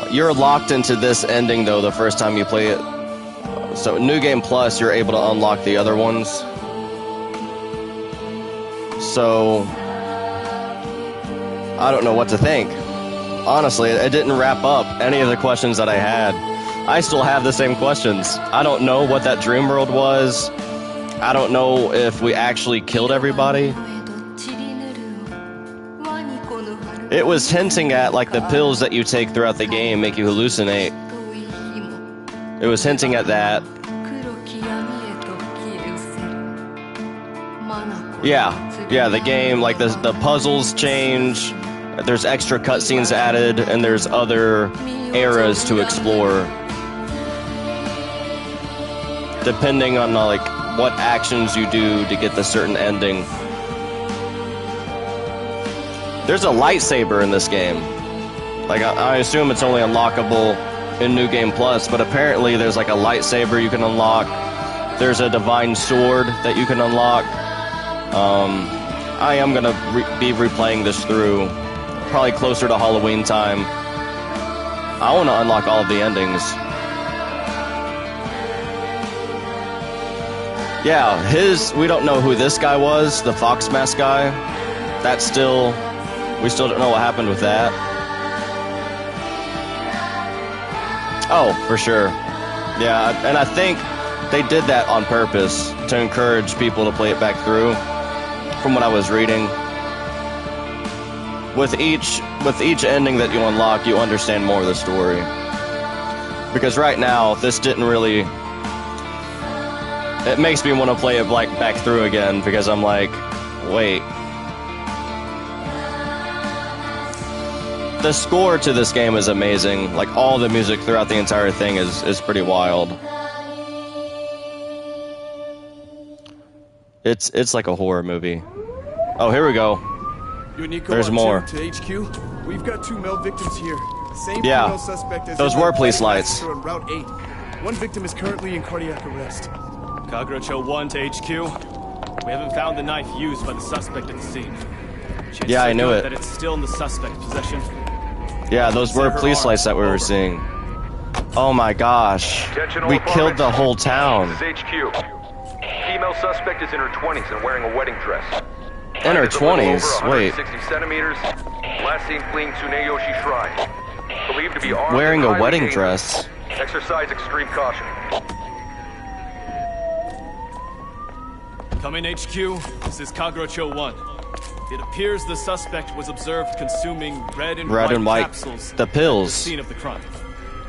You're locked into this ending, though, the first time you play it. So, New Game Plus, you're able to unlock the other ones. So, I don't know what to think. Honestly, it didn't wrap up any of the questions that I had. I still have the same questions. I don't know what that dream world was. I don't know if we actually killed everybody. It was hinting at, like, the pills that you take throughout the game make you hallucinate. It was hinting at that. Yeah, the game, like, the puzzles change, there's extra cutscenes added, and there's other eras to explore. Depending on, like, what actions you do to get the certain ending. There's a lightsaber in this game. Like, I assume it's only unlockable in New Game Plus, but apparently there's like a lightsaber you can unlock. There's a divine sword that you can unlock. I am gonna be replaying this through, probably closer to Halloween time. I want to unlock all of the endings. Yeah, we don't know who this guy was, the Fox Mask guy. We still don't know what happened with that. Oh, for sure. Yeah, and I think they did that on purpose to encourage people to play it back through, from what I was reading. With each ending that you unlock, you understand more of the story. Because right now, this didn't really... It makes me want to play it like back through again, because I'm like, wait. The score to this game is amazing. Like, all the music throughout the entire thing is pretty wild. It's like a horror movie. Oh, here we go. There's more. To HQ. We've got 2 male victims here. Same Yeah, female suspect as those in were the police Friday lights. massacre on Route 8. One victim is currently in cardiac arrest. Cockroach 01 to HQ. We haven't found the knife used by the suspect at the scene. Chances Yeah, I are knew good it. that it's still in the suspect's possession. Yeah, those were police lights that we were seeing. Oh my gosh. We killed the whole town. This is HQ. Female suspect is in her 20s and wearing a wedding dress. In her Height is a little 20s? over Wait. 160 centimeters. Last seen fleeing Tsuneyoshi Shrine. Believed to be armed Wearing and a highly wedding dangerous. dress? Exercise extreme caution. Come in, HQ. This is Kagrocho 1. It appears the suspect was observed consuming red and white capsules The at the pills. scene of the crime.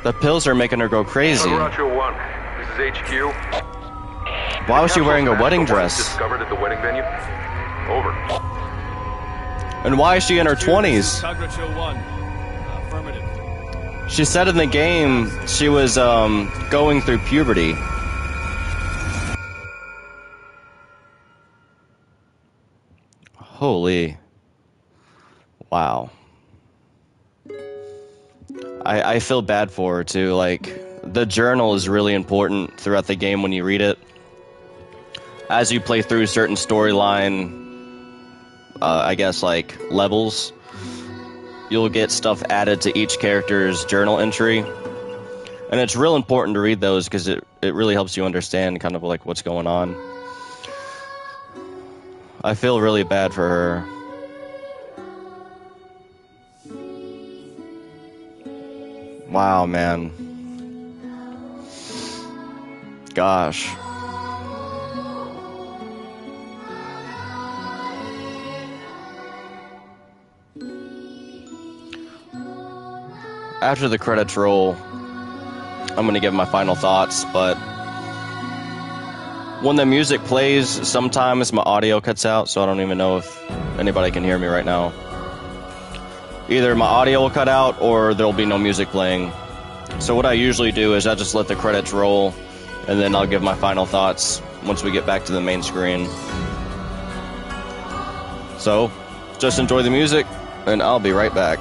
The pills are making her go crazy. Kagrocho 1, this is HQ. Why was she wearing a Capsules wedding match the ones dress? discovered at the wedding venue? Over. And why is she in her HQ, 20s? this is Kagrocho 1. Affirmative. She said in the game she was going through puberty. Holy. Wow. I feel bad for her too. Like, the journal is really important throughout the game when you read it. As you play through certain storyline, I guess, like, levels, you'll get stuff added to each character's journal entry. And it's real important to read those because it really helps you understand kind of like what's going on. I feel really bad for her. Wow, man. Gosh. After the credits roll, I'm going to give my final thoughts, but when the music plays, sometimes my audio cuts out, so I don't even know if anybody can hear me right now. Either my audio will cut out or there'll be no music playing. So what I usually do is I just let the credits roll, and then I'll give my final thoughts once we get back to the main screen. So, just enjoy the music, and I'll be right back.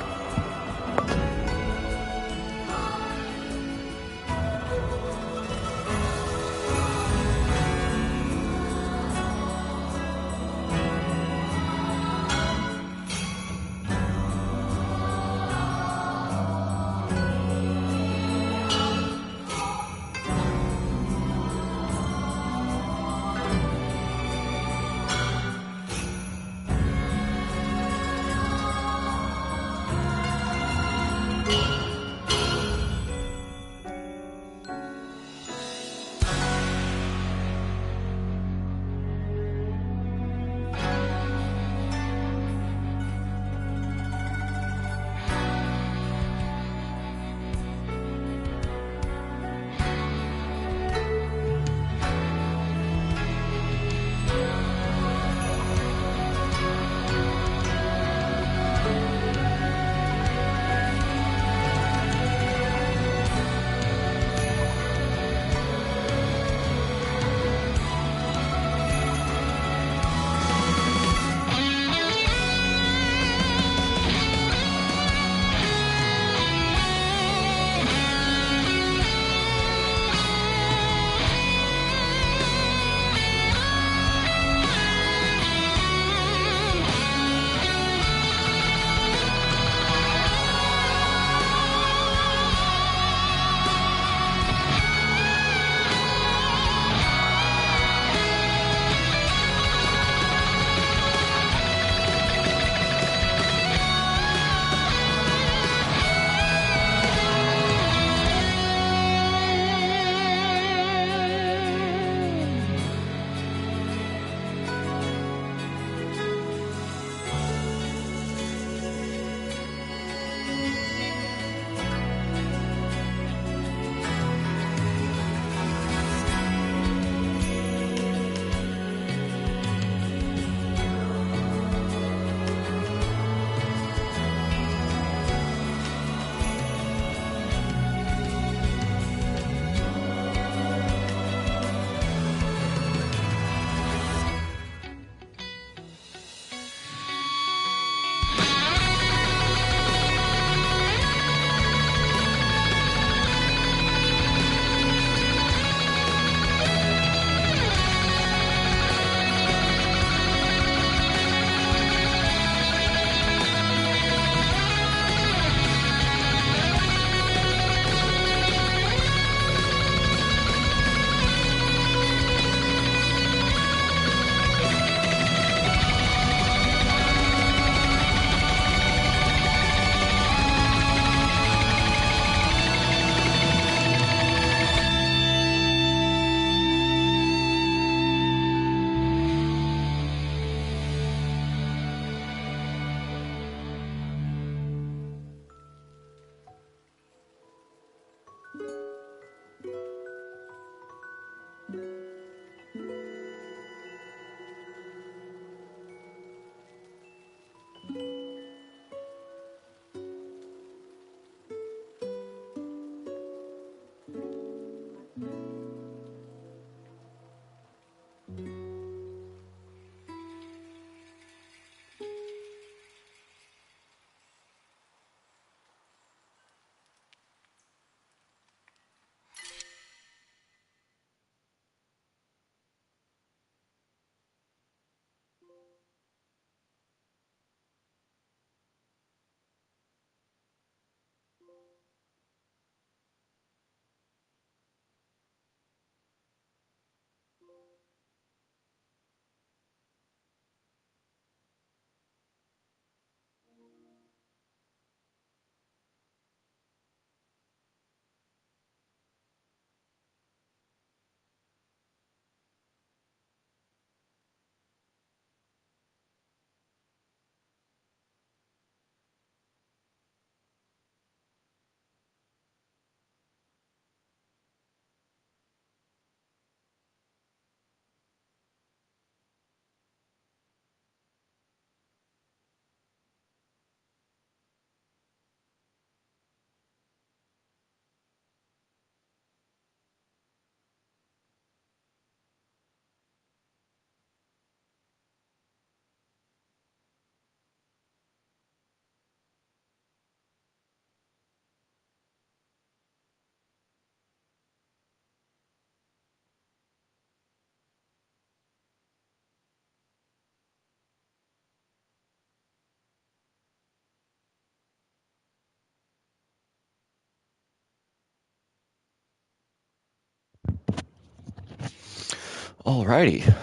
Alrighty.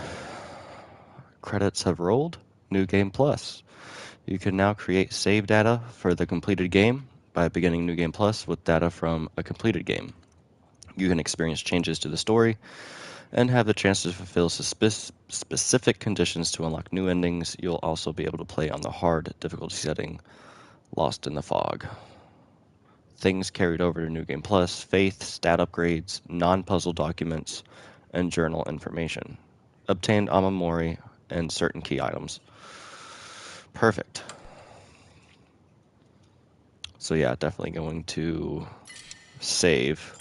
Credits have rolled. New Game Plus. You can now create save data for the completed game by beginning New Game Plus with data from a completed game. You can experience changes to the story and have the chance to fulfill specific conditions to unlock new endings. You'll also be able to play on the hard difficulty setting, Lost in the Fog. Things carried over to New Game Plus: faith, stat upgrades, non-puzzle documents, and journal information. Obtained Amamori and certain key items. Perfect. So yeah, definitely going to save.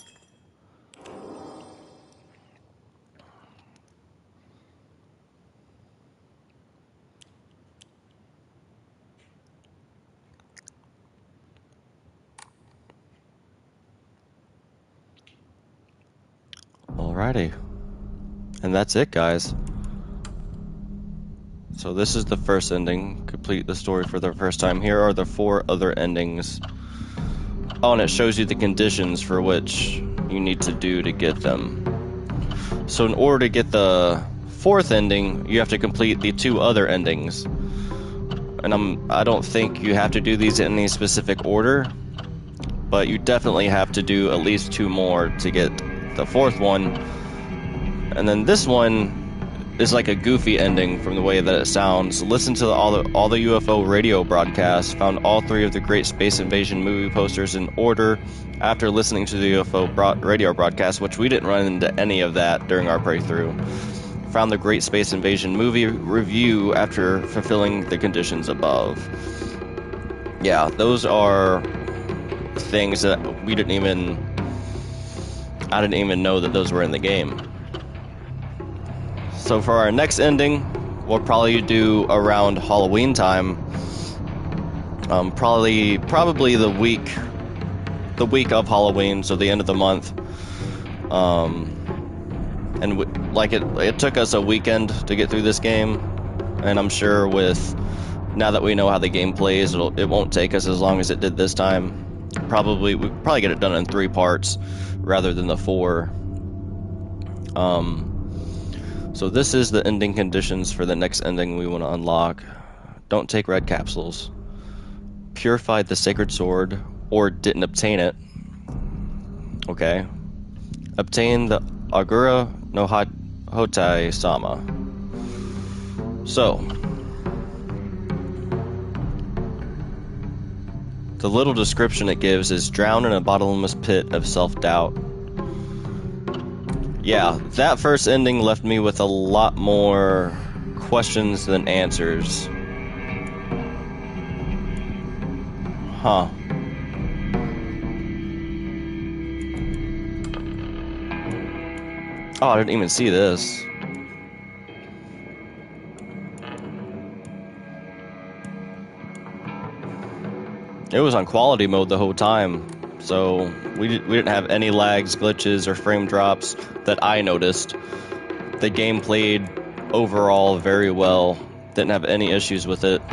Alrighty. And that's it, guys. So this is the first ending. Complete the story for the first time. Here are the 4 other endings. Oh, and it shows you the conditions for which you need to do to get them. So in order to get the 4th ending, you have to complete the 2 other endings. And I don't think you have to do these in any specific order, but you definitely have to do at least 2 more to get the 4th one. And then this one is like a goofy ending from the way that it sounds. Listen to all the UFO radio broadcasts. Found all 3 of the Great Space Invasion movie posters in order after listening to the UFO radio broadcast, which we didn't run into any of that during our playthrough. Found the Great Space Invasion movie review after fulfilling the conditions above. Yeah, those are things that I didn't even know that those were in the game. So for our next ending, we'll probably do around Halloween time. Probably the week of Halloween, so the end of the month. And it took us a weekend to get through this game, and I'm sure now that we know how the game plays, it won't take us as long as it did this time. We'll probably get it done in 3 parts rather than the 4. So this is the ending conditions for the next ending we want to unlock. Don't take red capsules. Purified the sacred sword, or didn't obtain it. Okay. Obtain the Agura no Hotai Sama. So, the little description it gives is drown in a bottomless pit of self-doubt. Yeah, that first ending left me with a lot more questions than answers. Huh. Oh, I didn't even see this. It was on quality mode the whole time, so we didn't have any lags, glitches, or frame drops that I noticed. The game played overall very well. Didn't have any issues with it.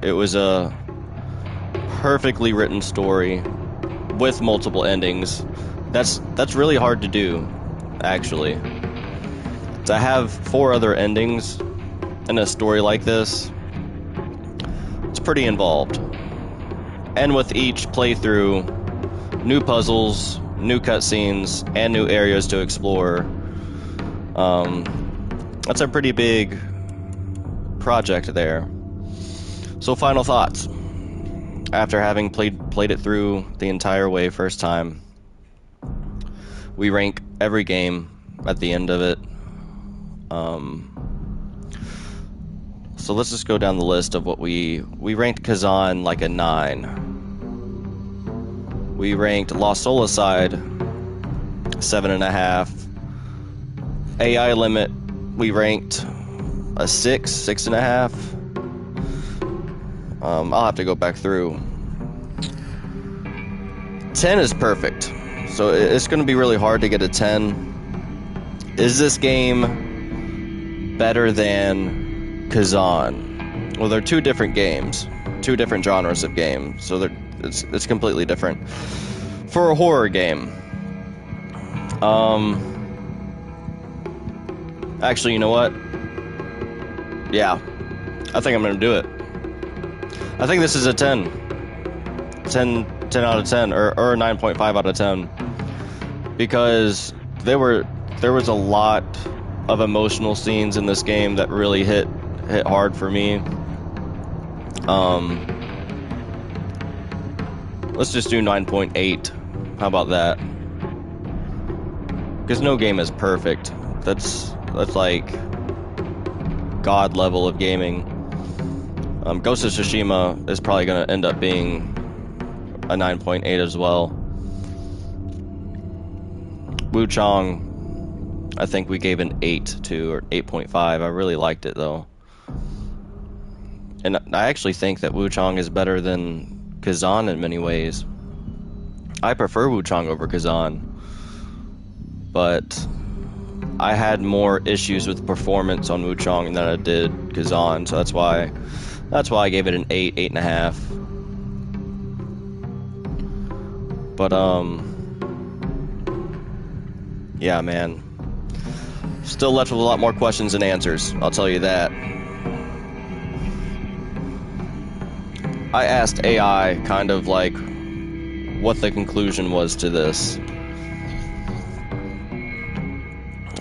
It was a perfectly written story with multiple endings. That's really hard to do, actually. To have 4 other endings in a story like this, it's pretty involved. And with each playthrough, new puzzles, new cutscenes, and new areas to explore. That's a pretty big project there. So final thoughts. After having played it through the entire way first time, we rank every game at the end of it. So let's just go down the list of what we ranked Kazan like a 9. We ranked Lost Solicide 7.5. AI Limit we ranked a 6.5. I'll have to go back through. 10 is perfect. So it's going to be really hard to get a 10. Is this game better than Kazan? Well, they're 2 different games, 2 different genres of games, so it's completely different. For a horror game, Actually, you know what? Yeah, I think I'm gonna do it. I think this is a 10 out of 10, or a 9.5 out of 10, because there was a lot of emotional scenes in this game that really hit hard for me. Let's just do 9.8. How about that? Because no game is perfect. That's like God level of gaming. Ghost of Tsushima is probably going to end up being a 9.8 as well. Wu Chong, I think we gave an 8 to, or 8.5. I really liked it though. And I actually think that Wu Chong is better than Kazan in many ways. I prefer Wu Chong over Kazan, but I had more issues with performance on Wu Chong than I did Kazan, so that's why I gave it an 8, 8.5. But yeah, man. Still left with a lot more questions than answers, I'll tell you that. I asked AI kind of like what the conclusion was to this.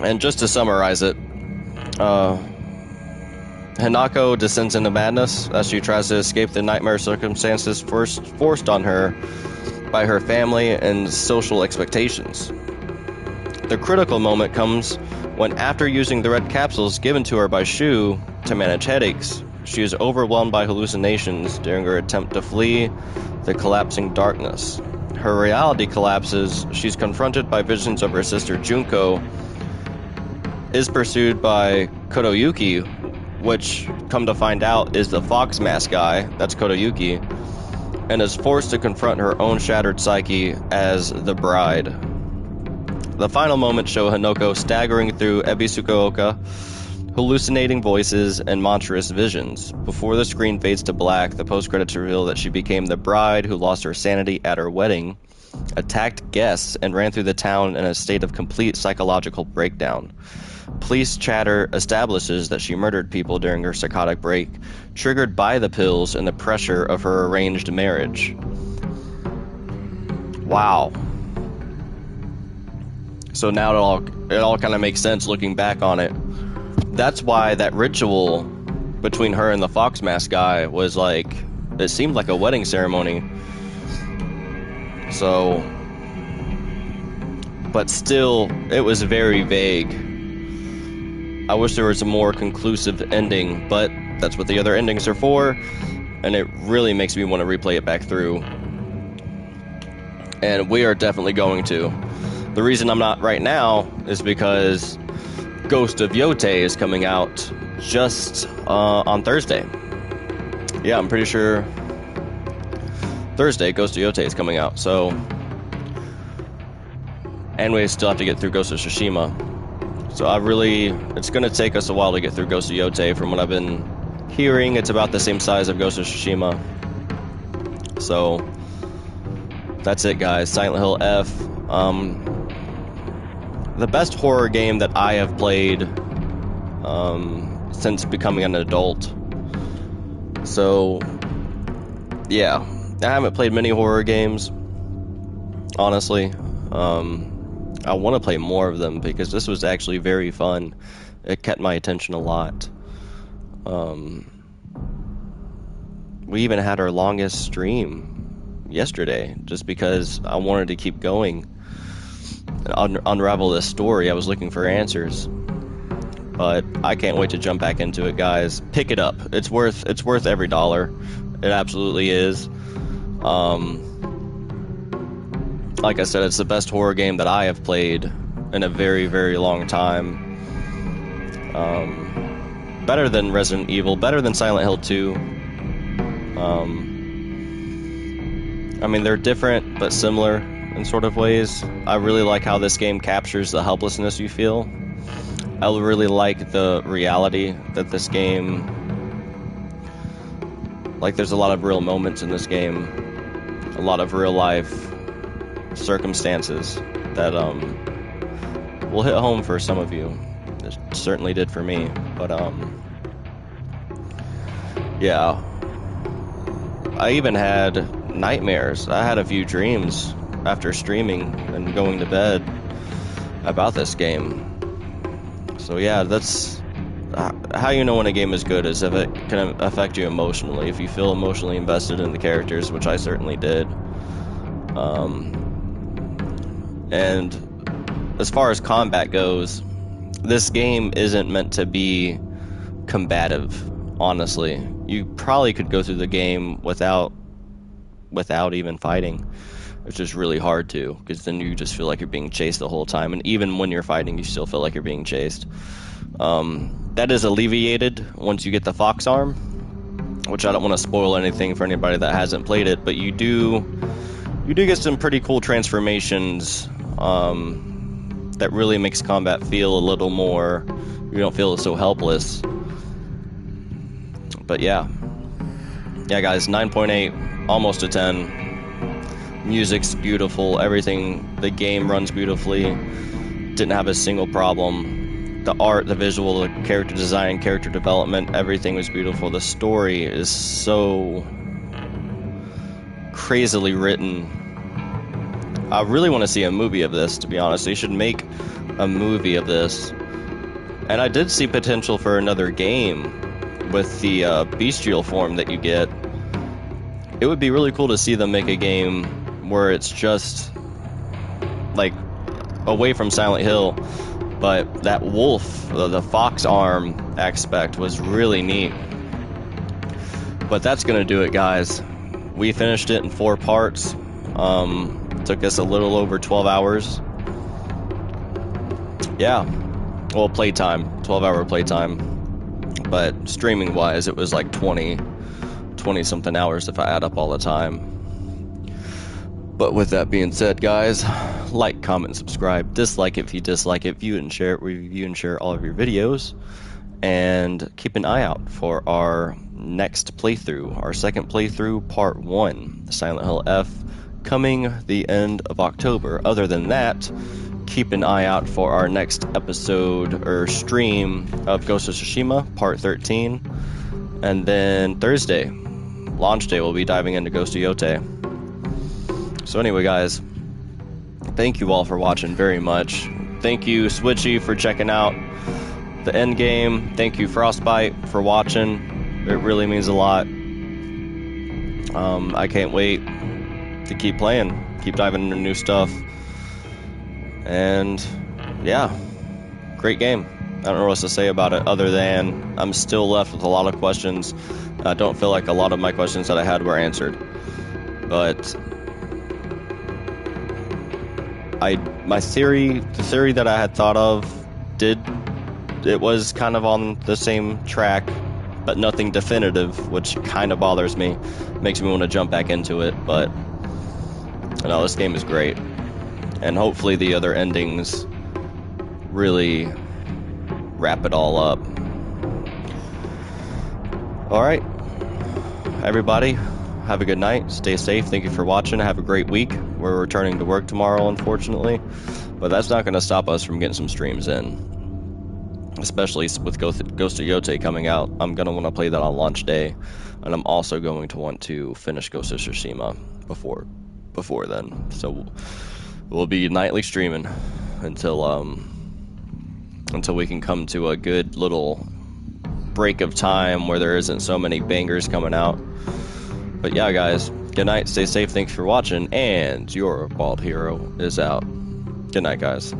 And just to summarize it, Hinako descends into madness as she tries to escape the nightmare circumstances forced on her by her family and social expectations. The critical moment comes when, after using the red capsules given to her by Shu to manage headaches, she is overwhelmed by hallucinations during her attempt to flee the collapsing darkness. Her reality collapses, she's confronted by visions of her sister Junko, is pursued by Kotoyuki, which, come to find out, is the Fox Mask guy, that's Kotoyuki, and is forced to confront her own shattered psyche as the bride. The final moments show Hinako staggering through Ebisukuoka, hallucinating voices and monstrous visions. Before the screen fades to black, the post-credits reveal that she became the bride who lost her sanity at her wedding, attacked guests, and ran through the town in a state of complete psychological breakdown. Police chatter establishes that she murdered people during her psychotic break, triggered by the pills and the pressure of her arranged marriage. Wow. So now it all kind of makes sense looking back on it. That's why that ritual between her and the Fox Mask guy was like, it seemed like a wedding ceremony. So, but still, it was very vague. I wish there was a more conclusive ending, but that's what the other endings are for, and it really makes me want to replay it back through. And we are definitely going to. The reason I'm not right now is because Ghost of Yotei is coming out just on Thursday. Yeah, I'm pretty sure Thursday Ghost of Yotei is coming out. So, and we still have to get through Ghost of Tsushima. So it's going to take us a while to get through Ghost of Yotei. From what I've been hearing, it's about the same size of Ghost of Tsushima. So, that's it, guys. Silent Hill F. The best horror game that I have played since becoming an adult. So, yeah. I haven't played many horror games, honestly. I want to play more of them because this was actually very fun. It kept my attention a lot. We even had our longest stream yesterday just because I wanted to keep going and unravel this story. I was looking for answers. But I can't wait to jump back into it, guys. Pick it up. It's worth every dollar. It absolutely is. Like I said, it's the best horror game that I have played in a very, very long time. Better than Resident Evil, better than Silent Hill 2. I mean, they're different but similar in sort of ways. I really like how this game captures the helplessness you feel. I really like the reality that this game... Like, there's a lot of real moments in this game. A lot of real life circumstances that will hit home for some of you. It certainly did for me. But yeah, I even had nightmares. I had a few dreams after streaming and going to bed about this game. So yeah, that's how you know when a game is good, is if it can affect you emotionally. If you feel emotionally invested in the characters, which I certainly did. And as far as combat goes, this game isn't meant to be combative, honestly. You probably could go through the game without even fighting, which is really hard to, because then you just feel like you're being chased the whole time, and even when you're fighting, you still feel like you're being chased. That is alleviated once you get the fox arm, which I don't want to spoil anything for anybody that hasn't played it, but you do get some pretty cool transformations that really makes combat feel a little more, you don't feel so helpless. But yeah guys, 9.8, almost a 10. Music's beautiful, everything, the game runs beautifully, didn't have a single problem. The art, the visual, the character design, character development, everything was beautiful. The story is so crazily written. I really want to see a movie of this, to be honest. They should make a movie of this. And I did see potential for another game with the bestial form that you get. It would be really cool to see them make a game where it's just like away from Silent Hill, but that wolf, the fox arm aspect was really neat. But that's gonna do it, guys. We finished it in 4 parts. Took us a little over 12 hours. Yeah, well, playtime, 12-hour playtime. But streaming wise, it was like 20 something hours if I add up all the time. But with that being said, guys, like, comment, subscribe, dislike it if you dislike it, view and share it, review and share all of your videos, and keep an eye out for our next playthrough, our second playthrough, part 1, Silent Hill F, coming the end of October. Other than that, keep an eye out for our next episode or stream of Ghost of Tsushima, part 13, and then Thursday, launch day, we'll be diving into Ghost of Yotei. So anyway, guys, thank you all for watching very much. Thank you, Switchy, for checking out the end game. Thank you, Frostbite, for watching. It really means a lot. I can't wait to keep playing, keep diving into new stuff. And yeah, great game. I don't know what else to say about it other than I'm still left with a lot of questions. I don't feel like a lot of my questions that I had were answered. But the theory that I had thought of it was kind of on the same track, but nothing definitive, which kind of bothers me. Makes me want to jump back into it, but no, this game is great. And hopefully the other endings really wrap it all up. Alright, everybody, have a good night, stay safe, thank you for watching, have a great week. We're returning to work tomorrow, unfortunately, but that's not going to stop us from getting some streams in. Especially with Ghost of Yotei coming out, I'm going to want to play that on launch day, and I'm also going to want to finish Ghost of Tsushima before then. So we'll be nightly streaming until we can come to a good little break of time where there isn't so many bangers coming out. But yeah, guys, good night, stay safe, thanks for watching, and your Bald Hero is out. Good night, guys.